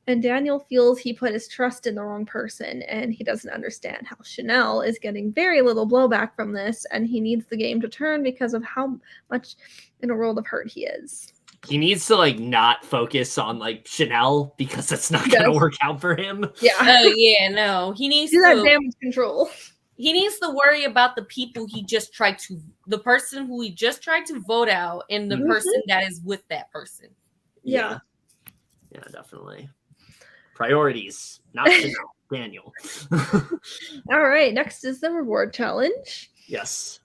A: And Daniel feels he put his trust in the wrong person, and he doesn't understand how Chanelle is getting very little blowback from this, and he needs the game to turn because of how much in a world of hurt he is.
B: He needs to like not focus on like Chanelle because that's not going to work out for him.
A: Yeah.
C: Oh yeah, no. He needs
A: do
C: to
A: that damage control.
C: He needs to worry about the people the person who he just tried to vote out and the person that is with that person.
A: Yeah.
B: Yeah, definitely. Priorities, not Chanelle, Daniel.
A: All right, next is the reward challenge.
B: Yes.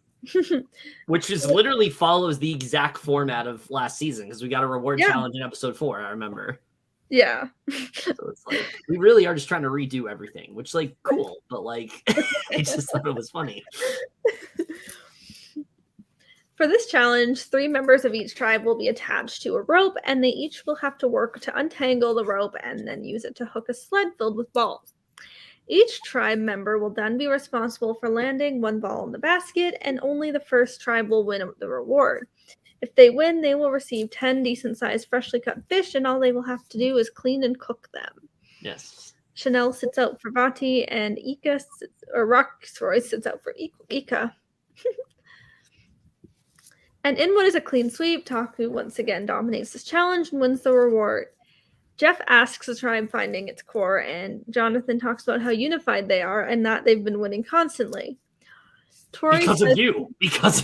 B: Which is literally follows the exact format of last season because we got a reward challenge in episode 4, I remember.
A: Yeah.
B: So it's like we really are just trying to redo everything, which like cool, but like I just thought it was funny.
A: For this challenge, 3 members of each tribe will be attached to a rope, and they each will have to work to untangle the rope and then use it to hook a sled filled with balls. Each tribe member will then be responsible for landing 1 ball in the basket, and only the first tribe will win the reward. If they win, they will receive 10 decent-sized freshly cut fish, and all they will have to do is clean and cook them.
B: Yes.
A: Chanelle sits out for Vati, and Rocksroy sits out for Ika. And in what is a clean sweep, Taku once again dominates this challenge and wins the reward. Jeff asks the tribe finding its core, and Jonathan talks about how unified they are and that they've been winning constantly. Tori
B: because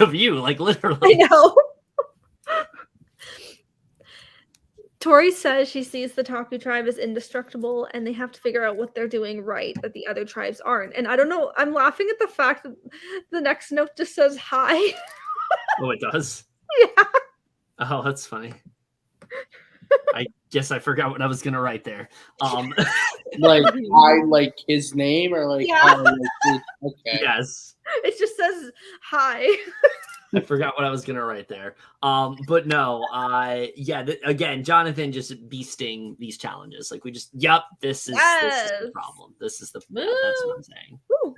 B: of you, like literally.
A: I know. Tori says she sees the Taku tribe as indestructible and they have to figure out what they're doing right that the other tribes aren't. And I don't know, I'm laughing at the fact that the next note just says hi.
B: Oh, it does?
A: Yeah.
B: Oh, that's funny. I guess I forgot what I was gonna write there.
D: Like I like his name or like okay.
B: Yes.
A: It just says hi.
B: I forgot what I was gonna write there. But no, again, Jonathan just beasting these challenges. Like we just, this is the problem. This is that's what I'm saying.
A: Woo.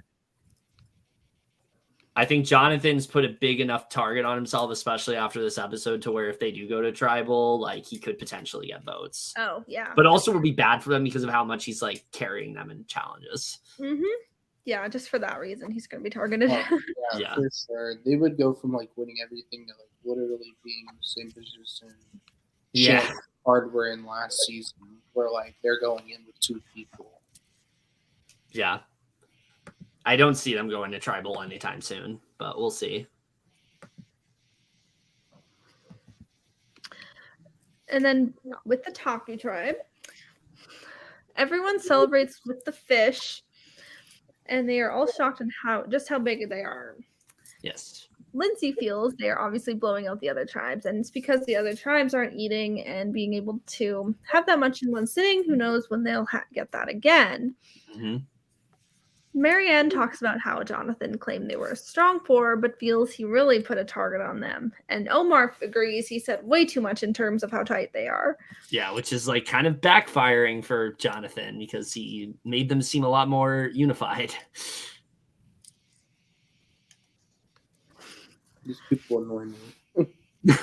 B: I think Jonathan's put a big enough target on himself, especially after this episode, to where if they do go to tribal, like he could potentially get votes.
A: Oh, yeah.
B: But also would be bad for them because of how much he's like carrying them in challenges.
A: Mm-hmm. Yeah, just for that reason, he's going to be targeted.
D: Yeah, for sure. They would go from like winning everything to like literally being in the same position.
B: Yeah,
D: hardware in last season, where like they're going in with 2 people.
B: Yeah. I don't see them going to tribal anytime soon, but we'll see.
A: And then with the Taku tribe, everyone celebrates with the fish, and they are all shocked at how big they are.
B: Yes.
A: Lindsay feels they are obviously blowing out the other tribes, and it's because the other tribes aren't eating and being able to have that much in one sitting. Who knows when they'll get that again.
B: Mm-hmm.
A: Maryanne talks about how Jonathan claimed they were a strong 4, but feels he really put a target on them. And Omar agrees. He said way too much in terms of how tight they are.
B: Yeah, which is like kind of backfiring for Jonathan because he made them seem a lot more unified.
D: These people annoy me.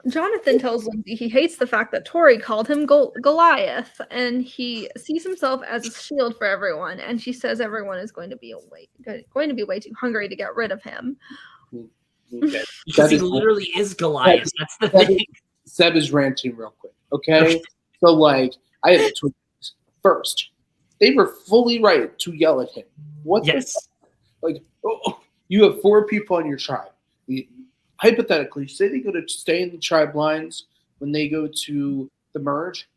A: Jonathan tells Lindsay he hates the fact that Tori called him Goliath, and he sees himself as a shield for everyone. And she says everyone is going to be way too hungry to get rid of him.
D: Okay.
B: Because he literally is Goliath. That's the thing.
D: Seb is ranting real quick. Okay, so like I have two things. First, they were fully right to yell at him. What?
B: Yes.
D: Like, you have 4 people on your tribe. Hypothetically, say they go to stay in the tribe lines when they go to the merge,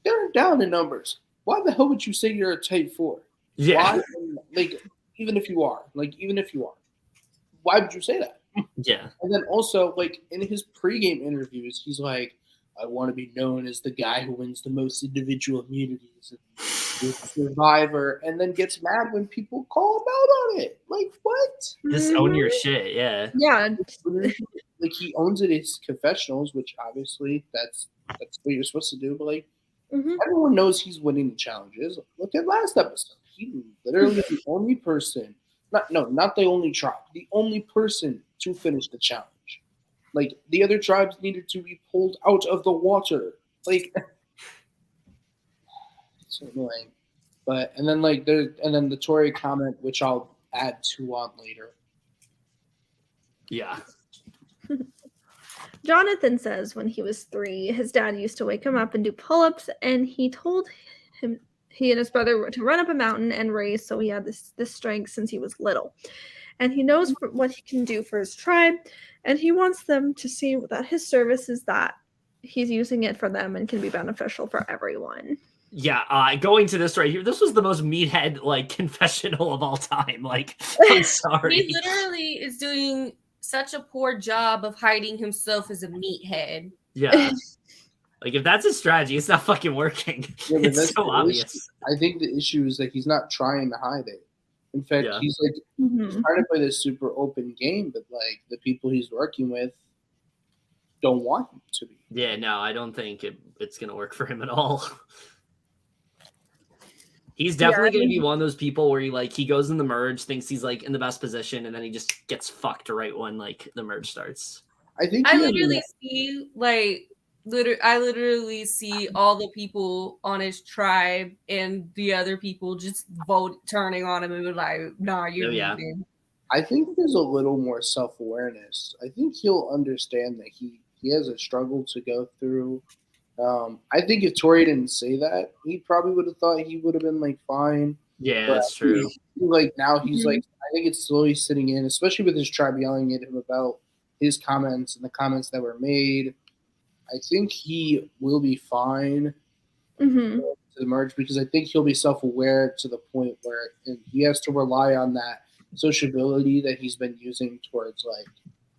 D: they're down in numbers. Why the hell would you say you're a tight 4?
B: Yeah.
D: Why? Like, even if you are, why would you say that?
B: Yeah.
D: And then also, like, in his pregame interviews, he's like, I want to be known as the guy who wins the most individual immunities and the survivor, and then gets mad when people call him out on it. Like, what?
B: Just own your shit, yeah.
A: Yeah.
D: Like, he owns it in his confessionals, which obviously that's what you're supposed to do, but like, everyone knows he's winning the challenges. Look at last episode. He literally the only person, not the only tribe, the only person to finish the challenge. Like, the other tribes needed to be pulled out of the water. Like, it's annoying. But and then the Tori comment, which I'll add to on later.
B: Yeah.
A: Jonathan says when he was 3, his dad used to wake him up and do pull-ups, and he told him he and his brother were to run up a mountain and race, so he had this strength since he was little. And he knows what he can do for his tribe, and he wants them to see that his service is that he's using it for them and can be beneficial for everyone.
B: Yeah, going to this right here, this was the most meathead, like, confessional of all time. Like, I'm sorry.
C: He literally is doing such a poor job of hiding himself as a meathead.
B: Yeah. Like, if that's his strategy, it's not fucking working.
D: Yeah,
B: it's so obvious.
D: I think the issue is that he's not trying to hide it. In fact, he's like he's trying to play this super open game, but like the people he's working with don't want him to be.
B: Yeah, no, I don't think it's gonna work for him at all. He's definitely going to be one of those people where he goes in the merge, thinks he's like in the best position, and then he just gets fucked right when like the merge starts.
C: I literally see all the people on his tribe and the other people just turning on him and be like, nah, you're leaving.
D: I think there's a little more self-awareness. I think he'll understand that he has a struggle to go through. I think if Tori didn't say that, he probably would have thought he would have been like fine.
B: Yeah, but that's true.
D: Now he's like, I think it's slowly sitting in, especially with his tribe yelling at him about his comments and the comments that were made. I think he will be fine to the merge because I think he'll be self-aware to the point where he has to rely on that sociability that he's been using towards like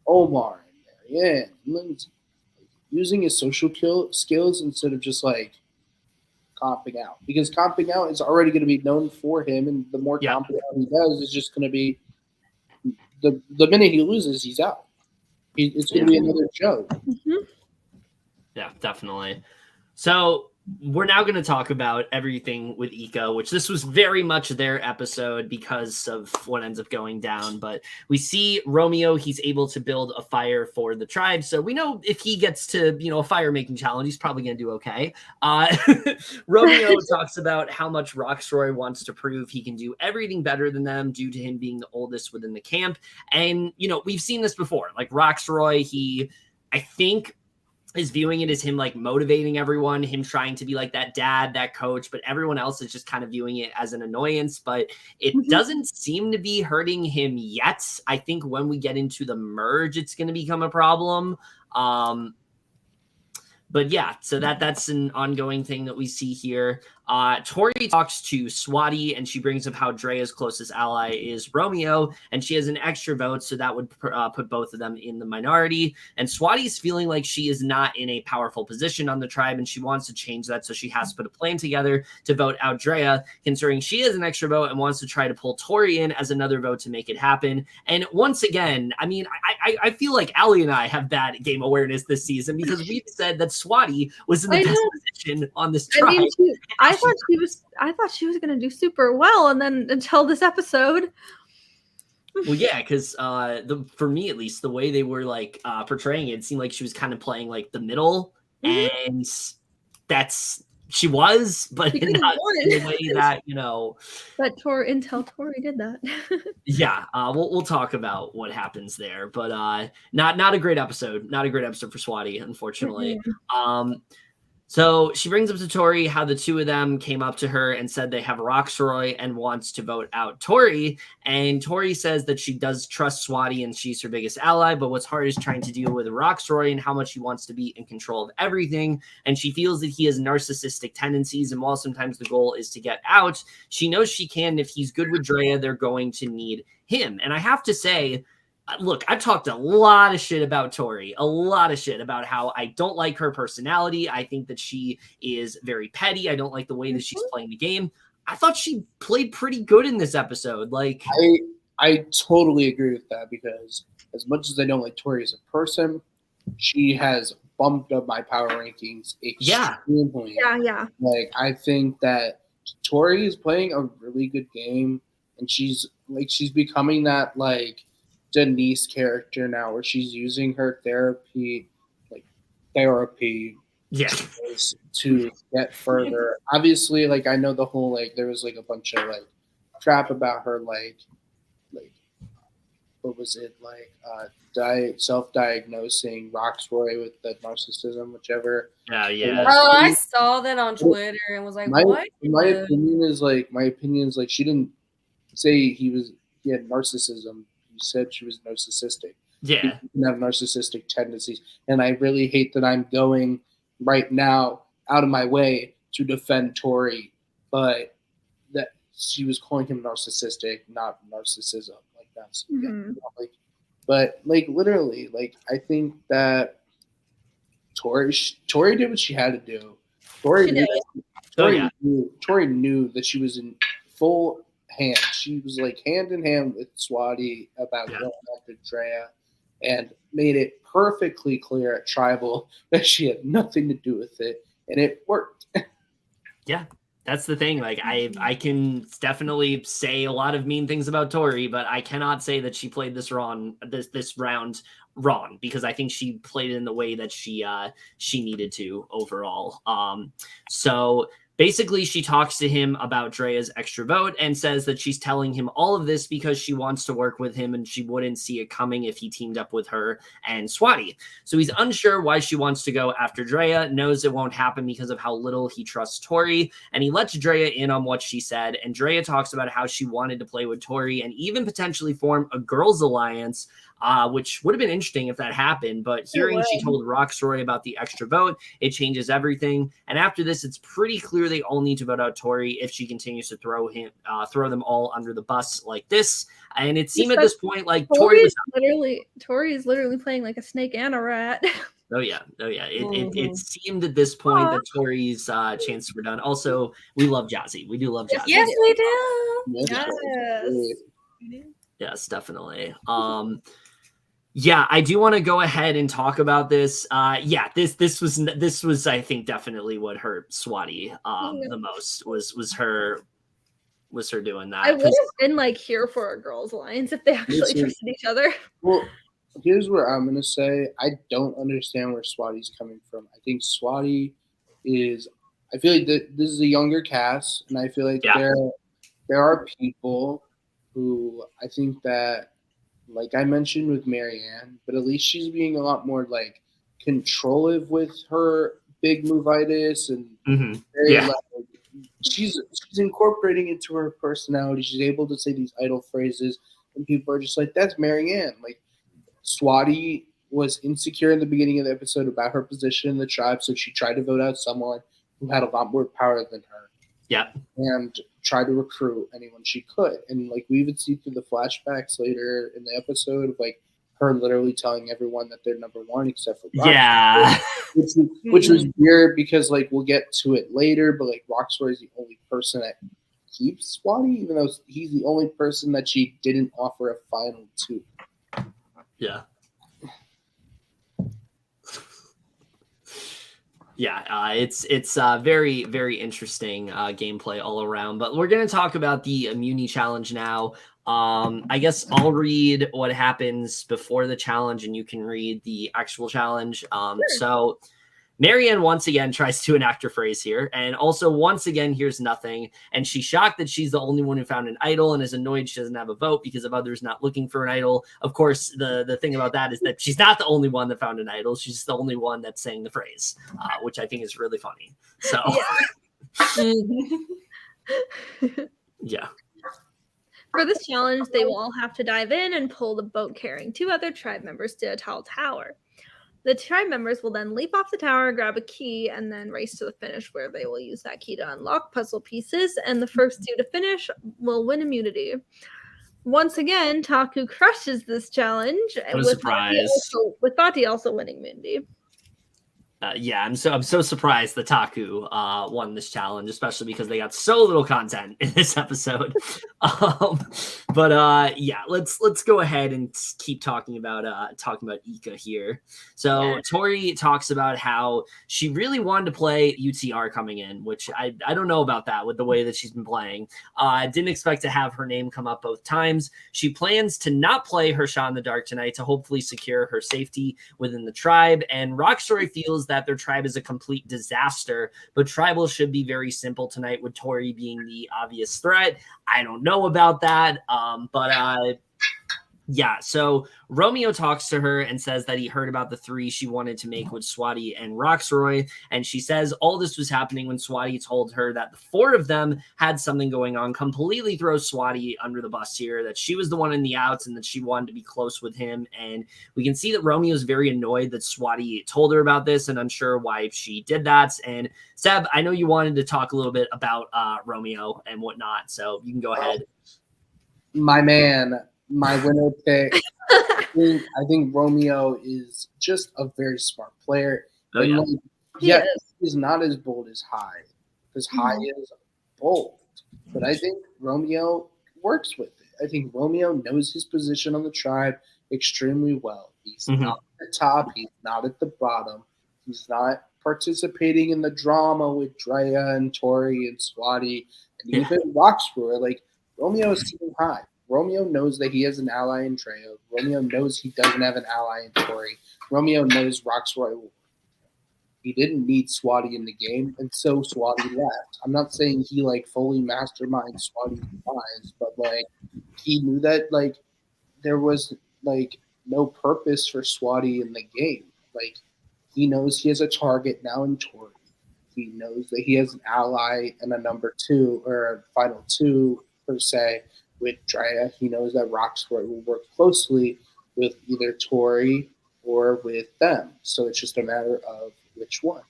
D: Omar and Maryanne and Lindsay. Using his social skills instead of just like comping out, because comping out is already going to be known for him, and the more comping out he does, is just going to be the minute he loses, he's out. It's going to be another show.
B: Yeah, definitely. So we're now going to talk about everything with Eco, which this was very much their episode because of what ends up going down. But we see Romeo, he's able to build a fire for the tribe. So we know if he gets to, a fire making challenge, he's probably going to do okay. Romeo talks about how much Rocksroy wants to prove he can do everything better than them due to him being the oldest within the camp. And, we've seen this before. Like Rocksroy, I think, is viewing it as him like motivating everyone, him trying to be like that dad, that coach, but everyone else is just kind of viewing it as an annoyance, but it doesn't seem to be hurting him yet. I think when we get into the merge, it's going to become a problem. But yeah, so that's an ongoing thing that we see here. Tori talks to Swati, and she brings up how Drea's closest ally is Romeo, and she has an extra vote, so that would put both of them in the minority. And Swati's feeling like she is not in a powerful position on the tribe, and she wants to change that, so she has to put a plan together to vote out Drea, considering she has an extra vote and wants to try to pull Tori in as another vote to make it happen. And once again, I mean, I feel like Allie and I have bad game awareness this season because we've said that Swati was in the best position on this tribe.
A: I thought she was going to do super well, and then until this episode.
B: Well, yeah, because for me at least, the way they were like portraying it, it seemed like she was kind of playing like the middle, and that's she was, but
A: She could've
B: not in the
A: won.
B: way that you know.
A: But Intel Tori did that.
B: Yeah, we'll talk about what happens there, but not a great episode. Not a great episode for Swati, unfortunately. So she brings up to Tori how the two of them came up to her and said they have Rocksroy and wants to vote out Tori. And Tori says that she does trust Swati and she's her biggest ally, but what's hard is trying to deal with Rocksroy and how much he wants to be in control of everything. And she feels that he has narcissistic tendencies. And while sometimes the goal is to get out, she knows she can. If he's good with Drea, they're going to need him. And I have to say, look, I've talked a lot of shit about Tori, a lot of shit about how I don't like her personality. I think that she is very petty. I don't like the way that she's playing the game. I thought she played pretty good in this episode. Like,
D: I totally agree with that, because as much as I don't like Tori as a person, she has bumped up my power rankings extremely.
A: Yeah.
D: Like, I think that Tori is playing a really good game, and she's becoming that like Denise character now, where she's using her therapy to get further. Obviously, like, I know the whole like there was like a bunch of like crap about her like what was it like self-diagnosing Rocksroy with the narcissism, whichever.
B: Yeah.
C: Oh, I saw that on Twitter and was like, what?
D: My opinion is like she didn't say he had narcissism. Said she was narcissistic.
B: Yeah.
D: He can have narcissistic tendencies. And I really hate that I'm going right now out of my way to defend Tori, but that she was calling him narcissistic, not narcissism. Like, that's but like literally, like, I think that Tori did what she had to do. Tori knew that she was in full hand. She was like hand in hand with Swati about going after Drea, and made it perfectly clear at Tribal that she had nothing to do with it, and it worked.
B: Yeah, that's the thing. Like, I can definitely say a lot of mean things about Tori, but I cannot say that she played this round wrong, because I think she played it in the way that she needed to overall. So basically, she talks to him about Drea's extra vote and says that she's telling him all of this because she wants to work with him and she wouldn't see it coming if he teamed up with her and Swati. So he's unsure why she wants to go after Drea, knows it won't happen because of how little he trusts Tori, and he lets Drea in on what she said. And Drea talks about how she wanted to play with Tori and even potentially form a girls' alliance, which would have been interesting if that happened. But hearing she told Rocksroy about the extra vote, it changes everything. And after this, it's pretty clear they all need to vote out Tori if she continues to throw them all under the bus like this. And it seemed at this point like Tori is
A: literally playing like a snake and a rat.
B: Oh yeah. It seemed at this point that Tori's chances were done. Also, we love Jazzy. We do love Jazzy.
C: Yes, we do.
B: Yes, definitely. Yeah, I do want to go ahead and talk about this. This was I think definitely what hurt Swati the most was her doing that.
A: I would have been like here for a girls' alliance if they actually trusted each other.
D: Well, here's what I'm gonna say. I don't understand where Swati's coming from. I think Swati is. I feel like this is a younger cast, and I feel like there are people who I think that, like I mentioned with Maryanne, but at least she's being a lot more like controlling with her big movitis and she's incorporating it to her personality. She's able to say these idle phrases, and people are just like, "That's Maryanne." Like, Swati was insecure in the beginning of the episode about her position in the tribe, so she tried to vote out someone who had a lot more power than her.
B: Yeah.
D: And try to recruit anyone she could. And like we even see through the flashbacks later in the episode of like her literally telling everyone that they're number one except for Rocksroy.
B: Yeah.
D: Which was weird because like we'll get to it later, but like Rocksroy is the only person that keeps Swati, even though he's the only person that she didn't offer a final to.
B: Yeah. Yeah, it's very, very interesting gameplay all around. But we're going to talk about the immunity challenge now. I guess I'll read what happens before the challenge and you can read the actual challenge. So Maryanne once again tries to enact her phrase here, and also once again hears nothing, and she's shocked that she's the only one who found an idol and is annoyed she doesn't have a vote because of others not looking for an idol. Of course, the thing about that is that she's not the only one that found an idol. She's the only one that's saying the phrase, which I think is really funny. So, yeah.
A: For this challenge, they will all have to dive in and pull the boat carrying 2 other tribe members to a tall tower. The tribe members will then leap off the tower, grab a key, and then race to the finish where they will use that key to unlock puzzle pieces, and the first 2 to finish will win immunity. Once again, Taku crushes this challenge.
B: What a surprise.
A: With Swati also winning immunity.
B: Yeah, I'm so surprised that Taku won this challenge, especially because they got so little content in this episode. Yeah, let's go ahead and keep talking about Ika here. So Tori talks about how she really wanted to play UTR coming in, which I don't know about that with the way that she's been playing. Didn't expect to have her name come up both times. She plans to not play her shot in the dark tonight to hopefully secure her safety within the tribe, and Rocksroy feels that their tribe is a complete disaster, but tribal should be very simple tonight with Tori being the obvious threat. I don't know about that, yeah, so Romeo talks to her and says that he heard about the 3 she wanted to make with Swati and Rocksroy, and she says all this was happening when Swati told her that the 4 of them had something going on, completely throws Swati under the bus here, that she was the one in the outs and that she wanted to be close with him, and we can see that Romeo is very annoyed that Swati told her about this and unsure why she did that. And Seb, I know you wanted to talk a little bit about Romeo and whatnot, so you can go ahead.
D: My man. My winner pick. I think Romeo is just a very smart player.
B: Oh, yeah.
D: He's not as bold as High, because High is bold. But I think Romeo works with it. I think Romeo knows his position on the tribe extremely well. He's not at the top. He's not at the bottom. He's not participating in the drama with Drea and Tori and Swati and even Rocksroy. Like, Romeo is sitting high. Romeo knows that he has an ally in Drea. Romeo knows he doesn't have an ally in Tori. Romeo knows Rocksroy will. He didn't need Swati in the game, and so Swati left. I'm not saying he fully masterminds Swati's demise, but he knew that there was no purpose for Swati in the game. He knows he has a target now in Tori. He knows that he has an ally and a number 2 or a final 2 per se. With Drea, he knows that Rocksroy will work closely with either Tori or with them. So it's just a matter of which one.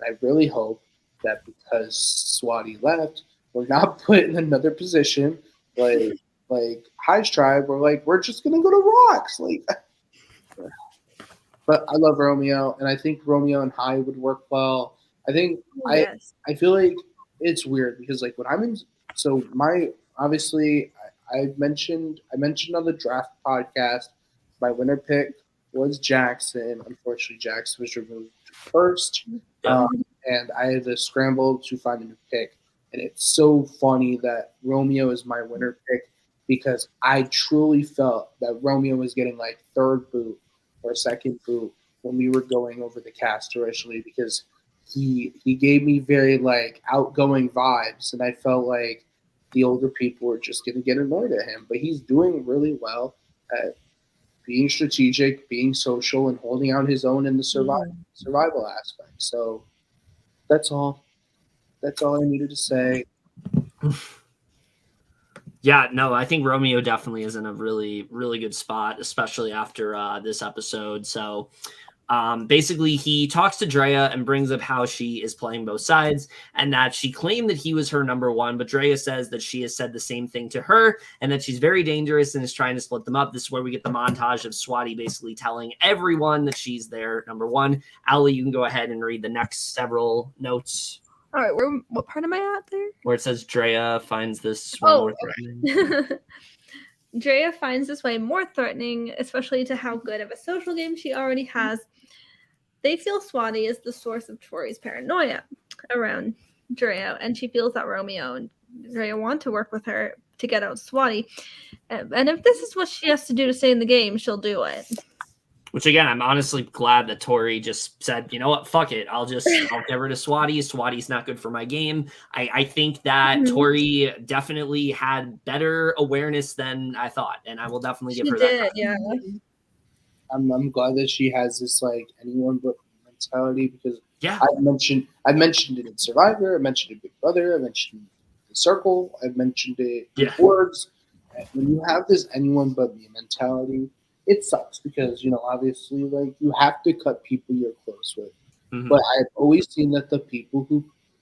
D: I really hope that because Swati left, we're not put in another position like High's tribe. We're just gonna go to Rocks. But I love Romeo, and I think Romeo and High would work well. I think I feel like it's weird because when I'm in, so my obviously. I mentioned on the draft podcast, my winner pick was Jackson. Unfortunately, Jackson was removed first, and I had to scramble to find a new pick. And it's so funny that Romeo is my winner pick because I truly felt that Romeo was getting 3rd boot or 2nd boot when we were going over the cast originally because he gave me very outgoing vibes, and I felt like the older people were just going to get annoyed at him. But he's doing really well at being strategic, being social, and holding out his own in the survival aspect. So that's all. That's all I needed to say.
B: Yeah, no, I think Romeo definitely is in a really, really good spot, especially after this episode. So basically, he talks to Drea and brings up how she is playing both sides and that she claimed that he was her number 1, but Drea says that she has said the same thing to her and that she's very dangerous and is trying to split them up. This is where we get the montage of Swati basically telling everyone that she's their number 1. Ali, you can go ahead and read the next several notes.
A: All right, what part am I at there?
B: Where it says Drea finds this one more threatening.
A: Drea finds this way more threatening, especially to how good of a social game she already has. They feel Swati is the source of Tori's paranoia around Drea, and she feels that Romeo and Drea want to work with her, to get out Swati. And if this is what she has to do to stay in the game, she'll do it.
B: Which again, I'm honestly glad that Tori just said, you know what, fuck it. I'll give her to Swati. Swati's not good for my game. I think that Tori definitely had better awareness than I thought, and I will definitely give her that.
A: Yeah.
D: I'm glad that she has this like anyone but mentality, because
B: yeah,
D: I mentioned it in Survivor, I mentioned it in Big Brother, I mentioned it in The Circle, I mentioned it in Words. When you have this anyone but me mentality, it sucks because, you know, obviously, like, you have to cut people you're close with. Mm-hmm. But I've always seen that the people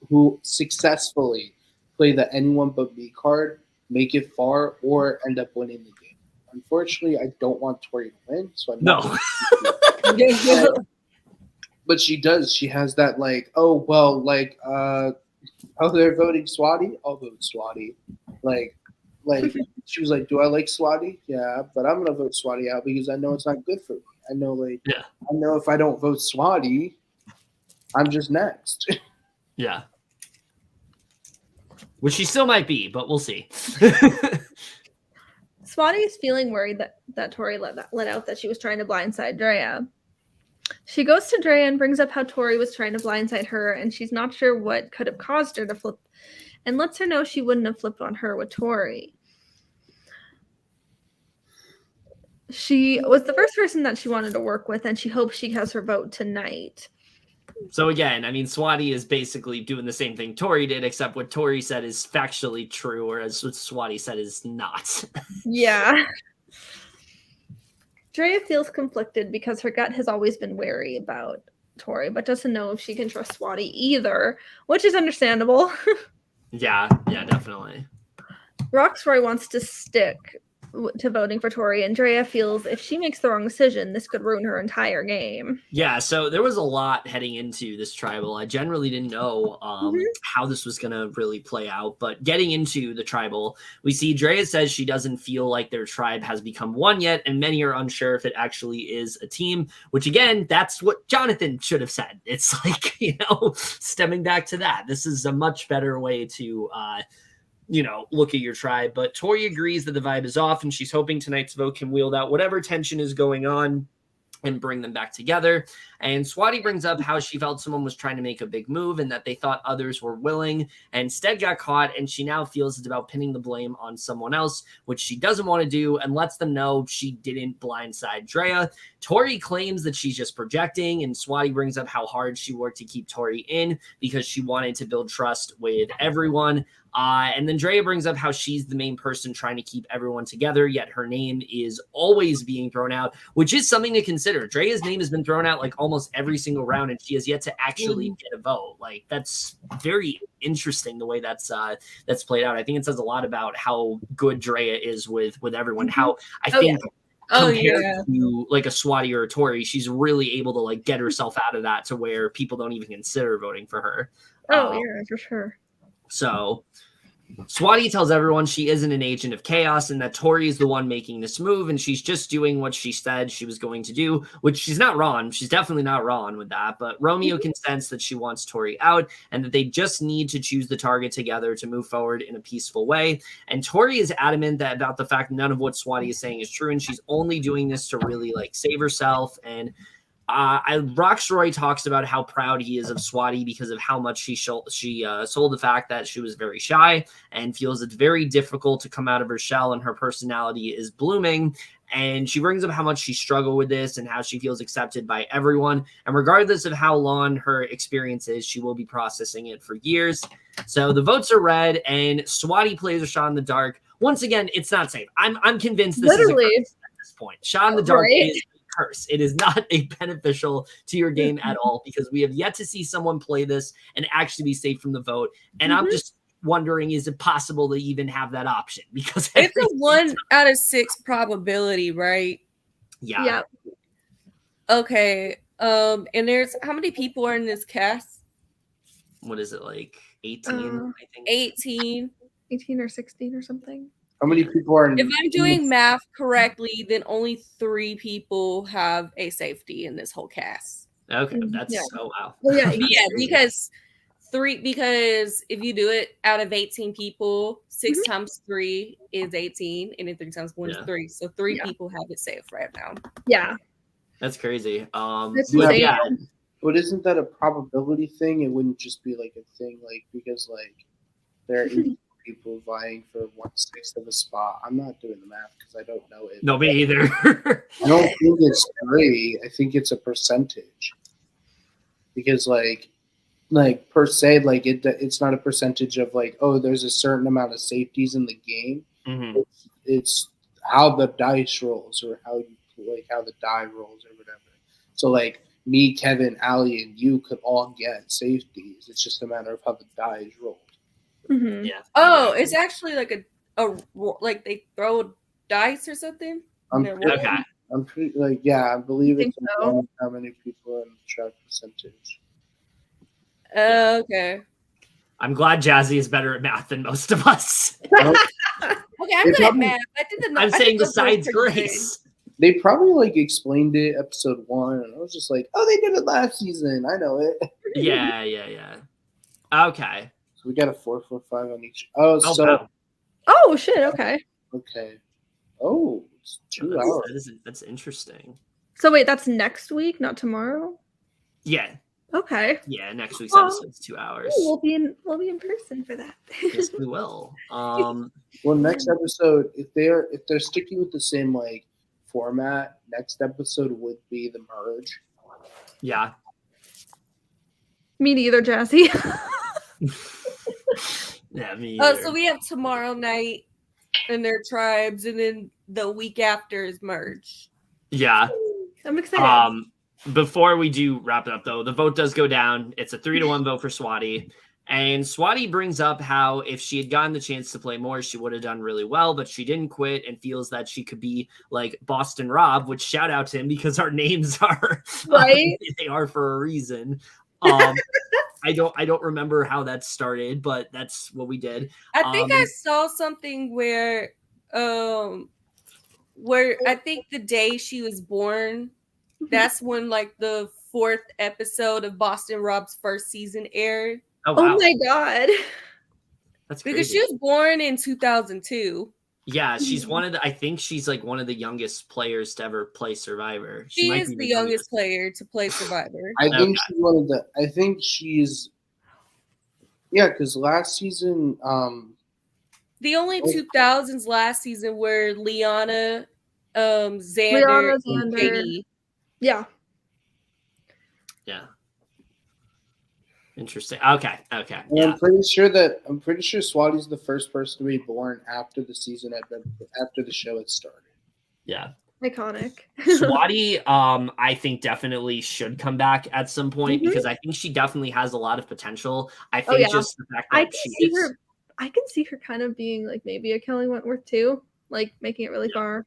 D: who successfully play the anyone but me card make it far or end up winning the game. Unfortunately, I don't want Tori to win, so I'm not. But she does. She has that, like, oh, well, like, they're voting Swati? I'll vote Swati. Like, she was like, do I like Swati? Yeah, but I'm going to vote Swati out because I know it's not good for me. I know, I know if I don't vote Swati, I'm just next.
B: Yeah. Which she still might be, but we'll see.
A: Swati is feeling worried that Tori let out that she was trying to blindside Drea. She goes to Drea and brings up how Tori was trying to blindside her, and she's not sure what could have caused her to flip, and lets her know she wouldn't have flipped on her with Tori. She was the first person that she wanted to work with, and she hopes she has her vote tonight.
B: So again, I mean, Swati is basically doing the same thing Tori did, except what Tori said is factually true, whereas what Swati said is not.
A: Yeah. Drea feels conflicted because her gut has always been wary about Tori, but doesn't know if she can trust Swati either, which is understandable.
B: Yeah, definitely.
A: Rocksroy wants to stick to voting for Tori, and Drea feels if she makes the wrong decision, this could ruin her entire game.
B: Yeah, so there was a lot heading into this tribal. I generally didn't know how this was going to really play out, but getting into the tribal, we see Drea says she doesn't feel like their tribe has become one yet, and many are unsure if it actually is a team, which again, that's what Jonathan should have said. It's like, stemming back to that. This is a much better way to look at your tribe. But Tori agrees that the vibe is off, and she's hoping tonight's vote can wield out whatever tension is going on and bring them back together. And Swati brings up how she felt someone was trying to make a big move and that they thought others were willing and instead got caught, and she now feels it's about pinning the blame on someone else, which she doesn't want to do, and lets them know she didn't blindside Drea. Tori claims that she's just projecting, and Swati brings up how hard she worked to keep Tori in because she wanted to build trust with everyone. And then Drea brings up how she's the main person trying to keep everyone together, yet her name is always being thrown out, which is something to consider. Drea's name has been thrown out like almost every single round, and she has yet to actually get a vote. Like, that's very interesting the way that's played out. I think it says a lot about how good Drea is with everyone. How I think compared to like a Swati or a Tori, she's really able to like get herself out of that to where people don't even consider voting for her.
A: Yeah, for sure.
B: So Swati tells everyone she isn't an agent of chaos and that Tori is the one making this move, and she's just doing what she said she was going to do, which she's not wrong. She's definitely not wrong with that. But Romeo can sense that she wants Tori out and that they just need to choose the target together to move forward in a peaceful way. And Tori is adamant about the fact none of what Swati is saying is true, and she's only doing this to really like save herself. And Rocksroy talks about how proud he is of Swati because of how much she sold the fact that she was very shy and feels it's very difficult to come out of her shell, and her personality is blooming. And she brings up how much she struggled with this and how she feels accepted by everyone. And regardless of how long her experience is, she will be processing it for years. So the votes are read, and Swati plays a shot in the dark. Once again, it's not safe. I'm convinced this is a curse at this point. Shot in the dark is curse. It is not a beneficial to your game at all, because we have yet to see someone play this and actually be safe from the vote. And I'm just wondering, is it possible to even have that option? Because
C: it's a 1 out of 6 probability, right?
B: Yeah.
C: Okay. And there's how many people are in this cast?
B: What is it, like 18? I think
C: 18
A: or 16 or something.
D: How many people are in?
C: If I'm doing math correctly, then only 3 people have a safety in this whole cast.
B: Okay, that's oh wow.
A: Well,
C: yeah, because 3, because if you do it out of 18 people, 6 times 3 is 18, and then 3 times 1 is 3. So 3 people have it safe right now.
A: Yeah.
B: That's crazy.
A: That's
B: But
A: insane.
B: yeah,
D: But isn't that a probability thing? It wouldn't just be like a thing, like because like there are 80 people vying for 1/6 of a spot. I'm not doing the math because I don't know it.
B: no, me either.
D: I don't think it's 3. I think it's a percentage. Because like per se, like it's not a percentage of like, oh, there's a certain amount of safeties in the game.
B: Mhm.
D: It's how the dice rolls or how the die rolls or whatever. So like me, Kevin, Ali, and you could all get safeties. It's just a matter of how the die is rolled.
A: Mm-hmm.
B: Yeah.
C: Oh, it's actually like a like they throw dice or something.
B: Okay.
D: I'm pretty I believe
A: I think
D: it's
A: so.
D: how many people in the track percentage.
C: Okay.
B: I'm glad Jazzy is better at math than most of us.
C: Okay, I'm
D: It's
C: good at
D: probably-
C: math. I did the.
B: I'm
C: I
B: saying
C: did those
B: besides
C: pretty good.
B: Grace.
D: They probably like explained it episode 1, and I was just like, oh, they did it last season. I know it.
B: Yeah. Okay.
D: So we got a 4, 4, 5 on each. Oh,
B: Oh,
D: so
B: wow.
A: Oh shit. Okay.
D: okay. Oh, it's 2 hours.
B: That's interesting.
A: So wait, that's next week, not tomorrow.
B: Yeah.
A: Okay.
B: Yeah. Next week's
A: Well,
B: episode's 2 hours.
A: We'll be in person for that.
B: Yes, we will.
D: Well, next episode, if they're sticking with the same like format, next episode would be the merge.
B: Yeah.
A: Me neither, Jazzy.
B: Yeah, me
C: Oh,
B: either.
C: so we have tomorrow night and their tribes, and then the week after is merge.
B: Yeah.
A: I'm excited.
B: Before we do wrap it up, though, the vote does go down. It's a 3-1 vote for Swati. And Swati brings up how if she had gotten the chance to play more, she would have done really well, but she didn't quit and feels that she could be like Boston Rob, which shout out to him because our names are
A: Right.
B: they are for a reason. I don't remember how that started, but that's what we did.
C: I think I saw something where I think the day she was born, that's when like the 4th episode of Boston Rob's first season aired.
B: Oh, wow.
A: Oh my god.
B: That's
C: Because
B: crazy.
C: she was born in 2002.
B: Yeah, she's I think she's like one of the youngest players to ever play Survivor.
C: She
B: might
C: is
B: be
C: the youngest player to play Survivor.
D: I think she's one of the. I think she's. Yeah, because last season,
C: The only 2000s last season were Liana, Xander,
A: Liana,
C: and
A: Xander.
C: Katie.
A: Yeah.
B: Yeah. Interesting. Okay.
D: and
B: Yeah.
D: I'm pretty sure Swati's the first person to be born after the season after the show had started.
B: Yeah.
A: Iconic.
B: Swati, I think definitely should come back at some point because I think she definitely has a lot of potential. I think just the fact that
A: I can see her kind of being like maybe a Kelly Wentworth too, like making it really far.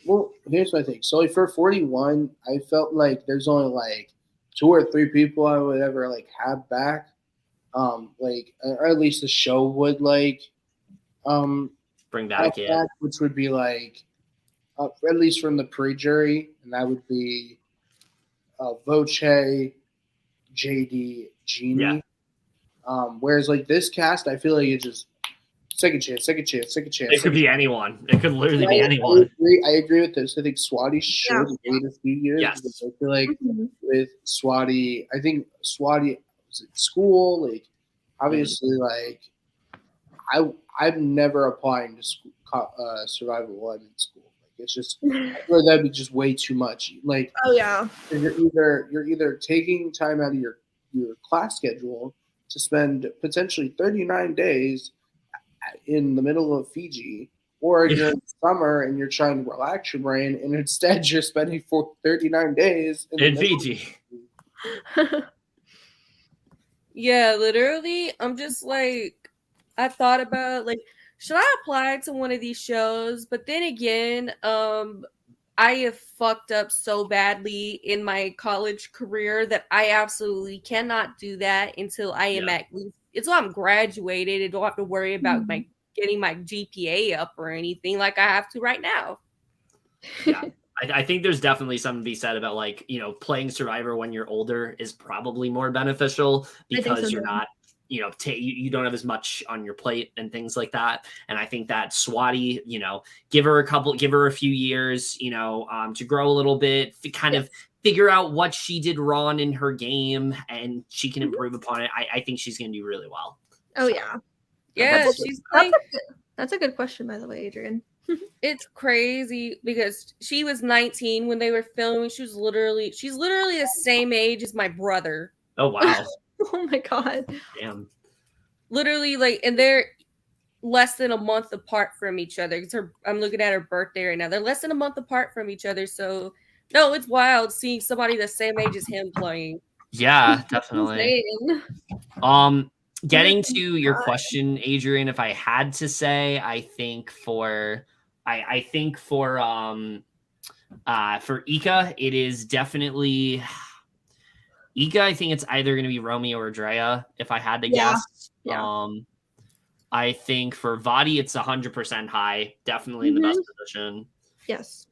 D: Well, here's my thing. So like for 41, I felt like there's only like 2 or 3 people I would ever like have back. Like or at least the show would like
B: bring back it.
D: Which would be like at least from the pre-jury, and that would be Voce, JD, Jeannie.
B: Yeah.
D: Whereas like this cast, I feel like it's just second chance.
B: It could be anyone. It could literally be anyone.
D: I agree with this. I think Swati should wait a few years.
B: Yes.
D: Because I feel like with Swati, I think Swati was at school. Like obviously, like I'm never applying to school, survival while I'm in school. Like it's just I feel like that'd be just way too much. Like
A: Oh yeah.
D: you're either taking time out of your class schedule to spend potentially 39 days in the middle of Fiji, or you're in summer and you're trying to relax your brain, and instead you're spending 39 days
B: in Fiji.
C: Yeah, literally. I'm just like, I thought about like, should I apply to one of these shows? But then again, I have fucked up so badly in my college career that I absolutely cannot do that until I am at least until I'm graduated and don't have to worry about getting my GPA up or anything like I have to right now.
B: Yeah, I think there's definitely something to be said about like, playing Survivor when you're older is probably more beneficial because you're not, you don't have as much on your plate and things like that. And I think that Swati, give her a few years, to grow a little bit, kind of figure out what she did wrong in her game and she can improve upon it. I think she's going to do really well.
A: Oh, yeah.
C: Yeah,
A: That's a good question, by the way, Adrian.
C: It's crazy because she was 19 when they were filming. She's literally the same age as my brother.
B: Oh, wow.
A: Oh, my God.
B: Damn.
C: Literally, and they're less than a month apart from each other. I'm looking at her birthday right now. They're less than a month apart from each other. So, no, it's wild seeing somebody the same age as him playing.
B: Yeah, definitely. Getting to your question, Adrian, if I had to say, I think for Ika, it is definitely Ika. I think it's either going to be Romeo or Drea, if I had to guess.
A: Yeah.
B: I think for Vadi, it's 100% high, definitely in the best position.
A: Yes.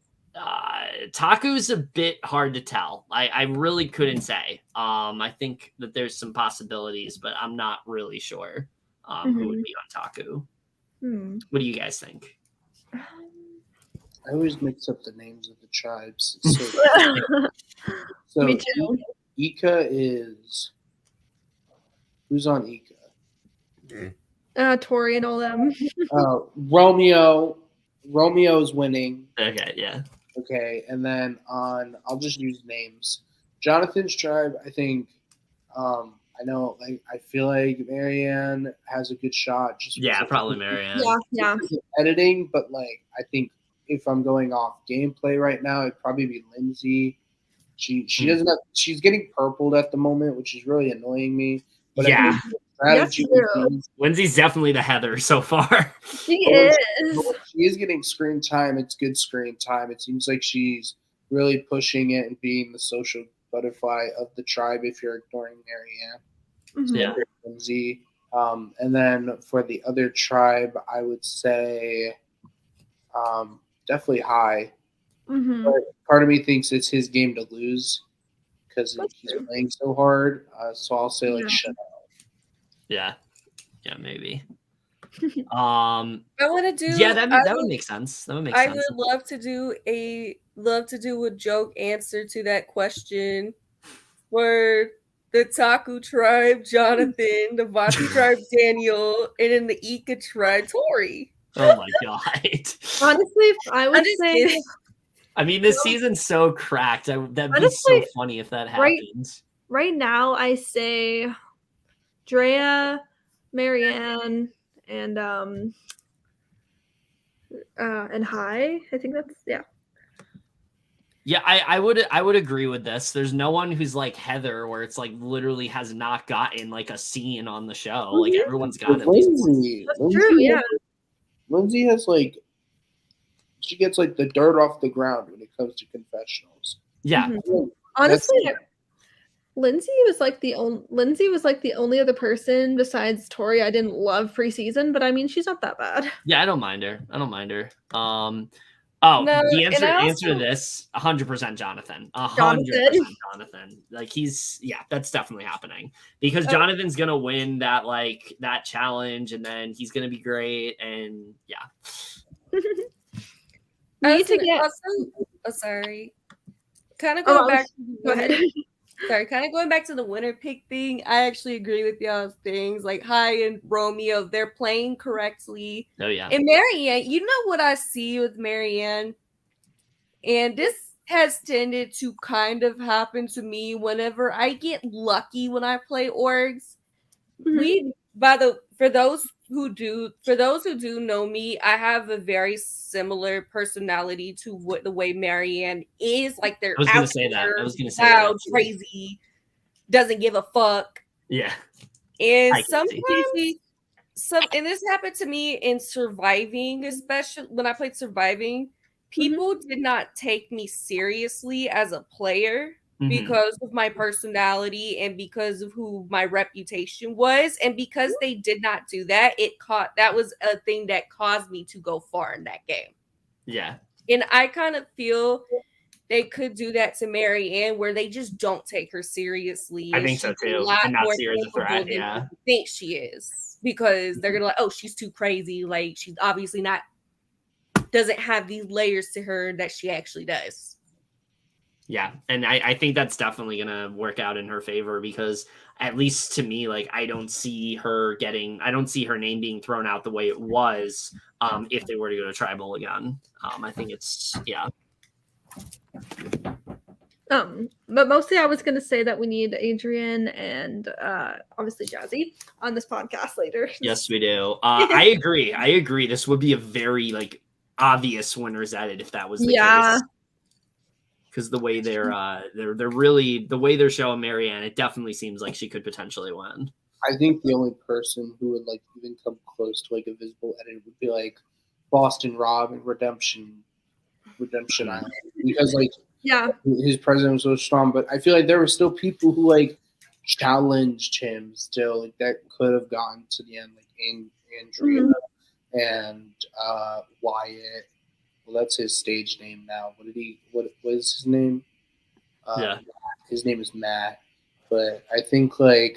B: Taku's a bit hard to tell. I really couldn't say. I think that there's some possibilities, but I'm not really sure who would be on Taku. What do you guys think?
D: I always mix up the names of the tribes.
A: Me too.
D: Ika is... Who's on Ika?
A: Tori and all them.
D: Romeo's winning.
B: Okay, yeah.
D: Okay, and then I'll just use names. Jonathan's tribe, I think, I feel like Maryanne has a good shot.
B: Probably Maryanne.
A: Yeah.
D: Editing, but I think if I'm going off gameplay right now, it'd probably be Lindsay. She doesn't have. She's getting purpled at the moment, which is really annoying me. But
B: yeah.
D: Strategy
B: Lindsay's definitely the Heather so far.
A: She is.
D: She is getting screen time. It's good screen time. It seems like she's really pushing it and being the social butterfly of the tribe if you're ignoring Maryanne.
B: Yeah.
D: Lindsay. And then for the other tribe, I would say definitely high. But part of me thinks it's his game to lose because he's playing so hard. So I'll say Chanelle.
B: Yeah, maybe.
C: I want to do.
B: Yeah, that would make sense. That would make sense.
C: I would love to do a joke answer to that question for the Taku tribe, Jonathan, the Vati tribe, Daniel, and in the Ika tribe, Tori.
B: Oh my god!
A: Honestly, I would say.
B: I mean, this season's so cracked. That'd be so funny if that happens.
A: Right now, I say Drea, Maryanne, and High. I think that's
B: Yeah, I would agree with this. There's no one who's like Heather, where it's like literally has not gotten like a scene on the show. Like everyone's got it.
D: Lindsay,
A: that's true. Yeah.
D: Lindsay has she gets the dirt off the ground when it comes to confessionals.
B: Yeah.
A: Honestly, Lindsay was the only other person besides Tori I didn't love preseason, but I mean she's not that bad.
B: Yeah, I don't mind her. The answer to this, 100% Jonathan. 100% Jonathan. That's definitely happening because Jonathan's gonna win that that challenge, and then he's gonna be great, and yeah.
C: Sorry. Kind of going back. Go ahead. Sorry, kind of going back to the winner pick thing. I actually agree with y'all's things. High and Romeo, they're playing correctly.
B: Oh yeah.
C: And Maryanne, you know what I see with Maryanne, and this has tended to kind of happen to me whenever I get lucky when I play orgs. For those who do know me, I have a very similar personality to the way Maryanne is. They're
B: I was gonna say that.
C: Loud, crazy, doesn't give a fuck.
B: Yeah.
C: And sometimes and this happened to me in surviving, especially when I played surviving. People did not take me seriously as a player because of my personality and because of who my reputation was, and because they did not do that, that was a thing that caused me to go far in that game.
B: Yeah.
C: And I kind of feel they could do that to Maryanne, where they just don't take her seriously.
B: I think so
C: She's a
B: too,
C: lot
B: and not
C: more
B: see her as a
C: capable
B: threat.
C: than
B: Yeah,
C: people think she is, because they're gonna like, oh, she's too crazy. Like, she's obviously not, doesn't have these layers to her that she actually does.
B: yeah, and I think that's definitely gonna work out in her favor, because at least to me, like, I don't see her name being thrown out the way it was if they were to go to tribal again. I think it's
A: But mostly I was gonna say that we need Adrian and obviously Jazzy on this podcast later.
B: Yes, we do. I agree. This would be a very like obvious winner's edit if that was the case. Because the way they're really, the way they're showing Maryanne, it definitely seems like she could potentially win.
D: I think the only person who would like even come close to like a visible edit would be like Boston Rob and Redemption Island, because like his president was so strong. But I feel like there were still people who like challenged him still, like that could have gotten to the end, like Andrea and Wyatt. Well, that's his stage name now. What was his name? His name is Matt. But I think like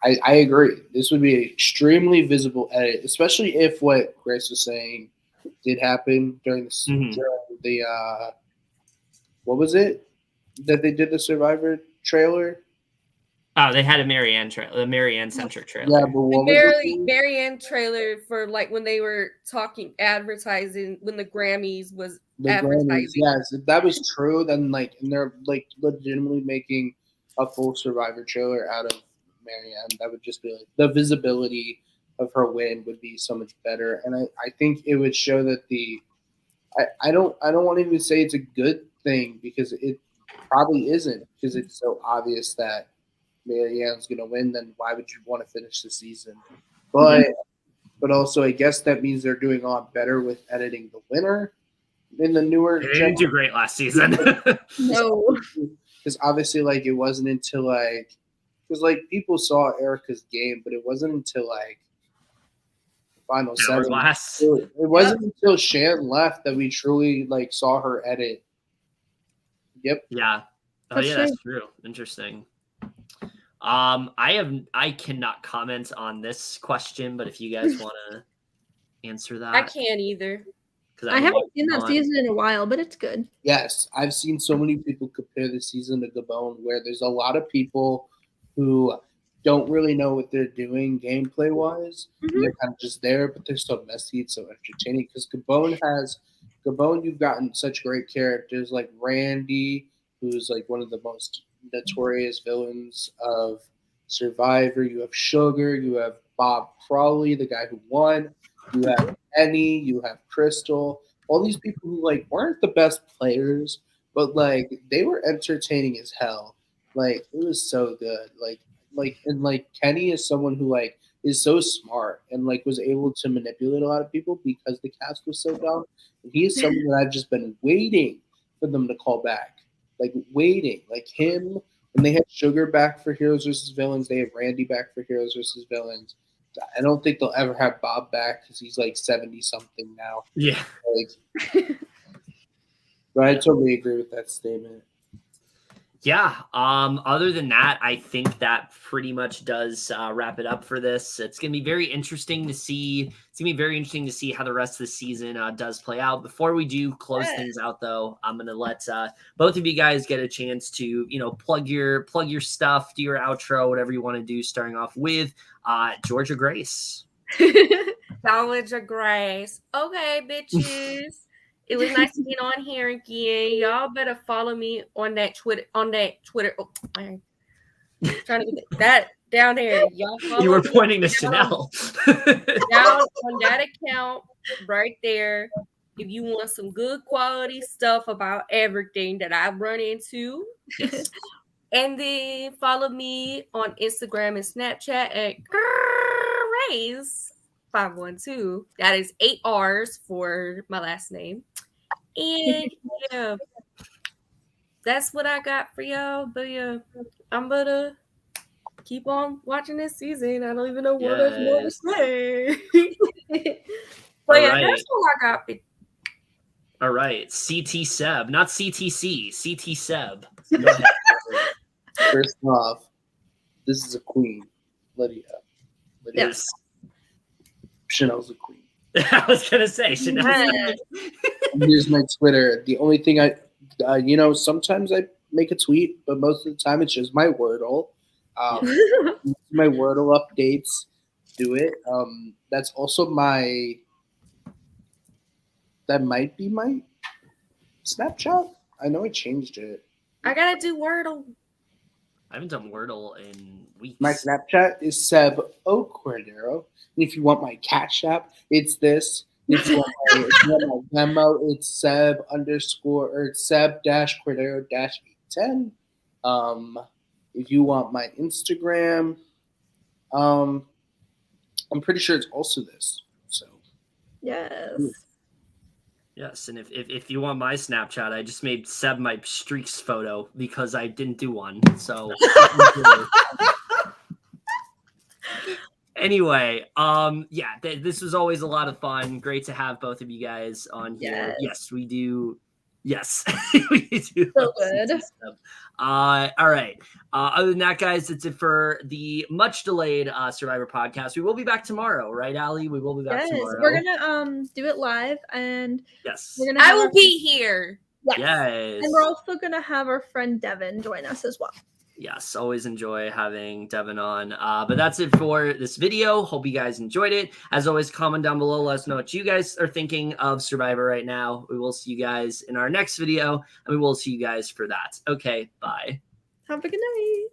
D: I agree. This would be an extremely visible edit, especially if what Grace was saying did happen during the what was it that they did the Survivor trailer?
B: Oh, they had a Maryanne trailer, a Maryanne centric trailer.
D: Yeah, but what
C: Maryanne trailer for like when they were advertising when the Grammys was advertising.
D: Grammys, yes, if that was true, then like, and they're like legitimately making a full Survivor trailer out of Maryanne, that would just be like the visibility of her win would be so much better, and I think it would show that I don't want to even say it's a good thing, because it probably isn't, because it's so obvious that Maryanne's going to win. Then why would you want to finish the season? But also, I guess that means they're doing a lot better with editing the winner in the newer.
B: They didn't do great last season.
A: No,
D: because obviously, like, it wasn't until like, because like people saw Erica's game, but it wasn't until like the final seven. It wasn't until Shan left that we truly like saw her edit. Yep.
B: Yeah. Oh, yeah, that's true. Interesting. I cannot comment on this question, but if you guys want to answer that,
C: I can't either.
A: I haven't seen that season in a while, but it's good.
D: Yes, I've seen so many people compare the season to Gabon, where there's a lot of people who don't really know what they're doing gameplay wise. They're kind of just there, but they're so messy, it's so entertaining. Because Gabon, you've gotten such great characters like Randy, who's like one of the most notorious villains of Survivor. You have Sugar, you have Bob Crawley, the guy who won, you have Penny, you have Crystal, all these people who like weren't the best players, but like they were entertaining as hell. Like it was so good. Like Kenny is someone who like is so smart and like was able to manipulate a lot of people because the cast was so dumb. And he is someone that I've just been waiting for them to call back. Like waiting. Like him, when they had Sugar back for Heroes vs. Villains, they have Randy back for Heroes vs. Villains. I don't think they'll ever have Bob back because he's like 70-something now.
B: Yeah.
D: Like, but I totally agree with that statement.
B: Yeah. Other than that, I think that pretty much does wrap it up for this. It's gonna be very interesting to see. It's gonna be very interesting to see how the rest of the season does play out. Before we do close things out, though, I'm gonna let both of you guys get a chance to plug your stuff, do your outro, whatever you want to do. Starting off with Georgia Grace.
C: Georgia Grace. Okay, bitches. It was nice being on here again. Y'all better follow me on that Twitter. Oh, I'm trying to get that down there. Y'all follow
B: You were
C: me
B: pointing to Chanelle.
C: down on that account right there. If you want some good quality stuff about everything that I run into. And then follow me on Instagram and Snapchat at Grace512. That is 8 R's for my last name. And yeah, that's what I got for y'all. But yeah, I'm gonna keep on watching this season. I don't even know what there's more to say. But yeah, that's all I got.
B: All right, CT Seb, not CTC, CT Seb. Go ahead.
D: First off, this is a queen, Lydia.
A: Yes.
D: Chanel's a queen.
B: I was gonna say Chanelle.
A: Yes.
D: Here's my Twitter. The only thing sometimes I make a tweet, but most of the time it's just my Wordle. My Wordle updates. Do it. That's also that might be my Snapchat. I know I changed it.
C: I gotta do Wordle.
B: I haven't done Wordle in weeks.
D: My Snapchat is Seb O Cordero. And if you want my Cash App, it's this. If you want my Venmo, it's Seb_Cordero-810. If you want my Instagram, I'm pretty sure it's also this. So
A: Yes.
B: Yes, and if you want my Snapchat, I just made Seb my streaks photo because I didn't do one. So anyway, this was always a lot of fun. Great to have both of you guys on here. Yes, we do. Yes, we do.
A: So good.
B: All right. Other than that, guys, that's it for the much delayed Survivor podcast. We will be back tomorrow, right, Allie? We will be back tomorrow.
A: We're gonna do it live, and
B: yes,
A: we're gonna.
C: I will be here.
B: Yes,
A: and we're also gonna have our friend Devin join us as well.
B: Yes, always enjoy having Devin on. But that's it for this video. Hope you guys enjoyed it. As always, comment down below. Let us know what you guys are thinking of Survivor right now. We will see you guys in our next video, and we will see you guys for that. Okay, bye.
A: Have a good night.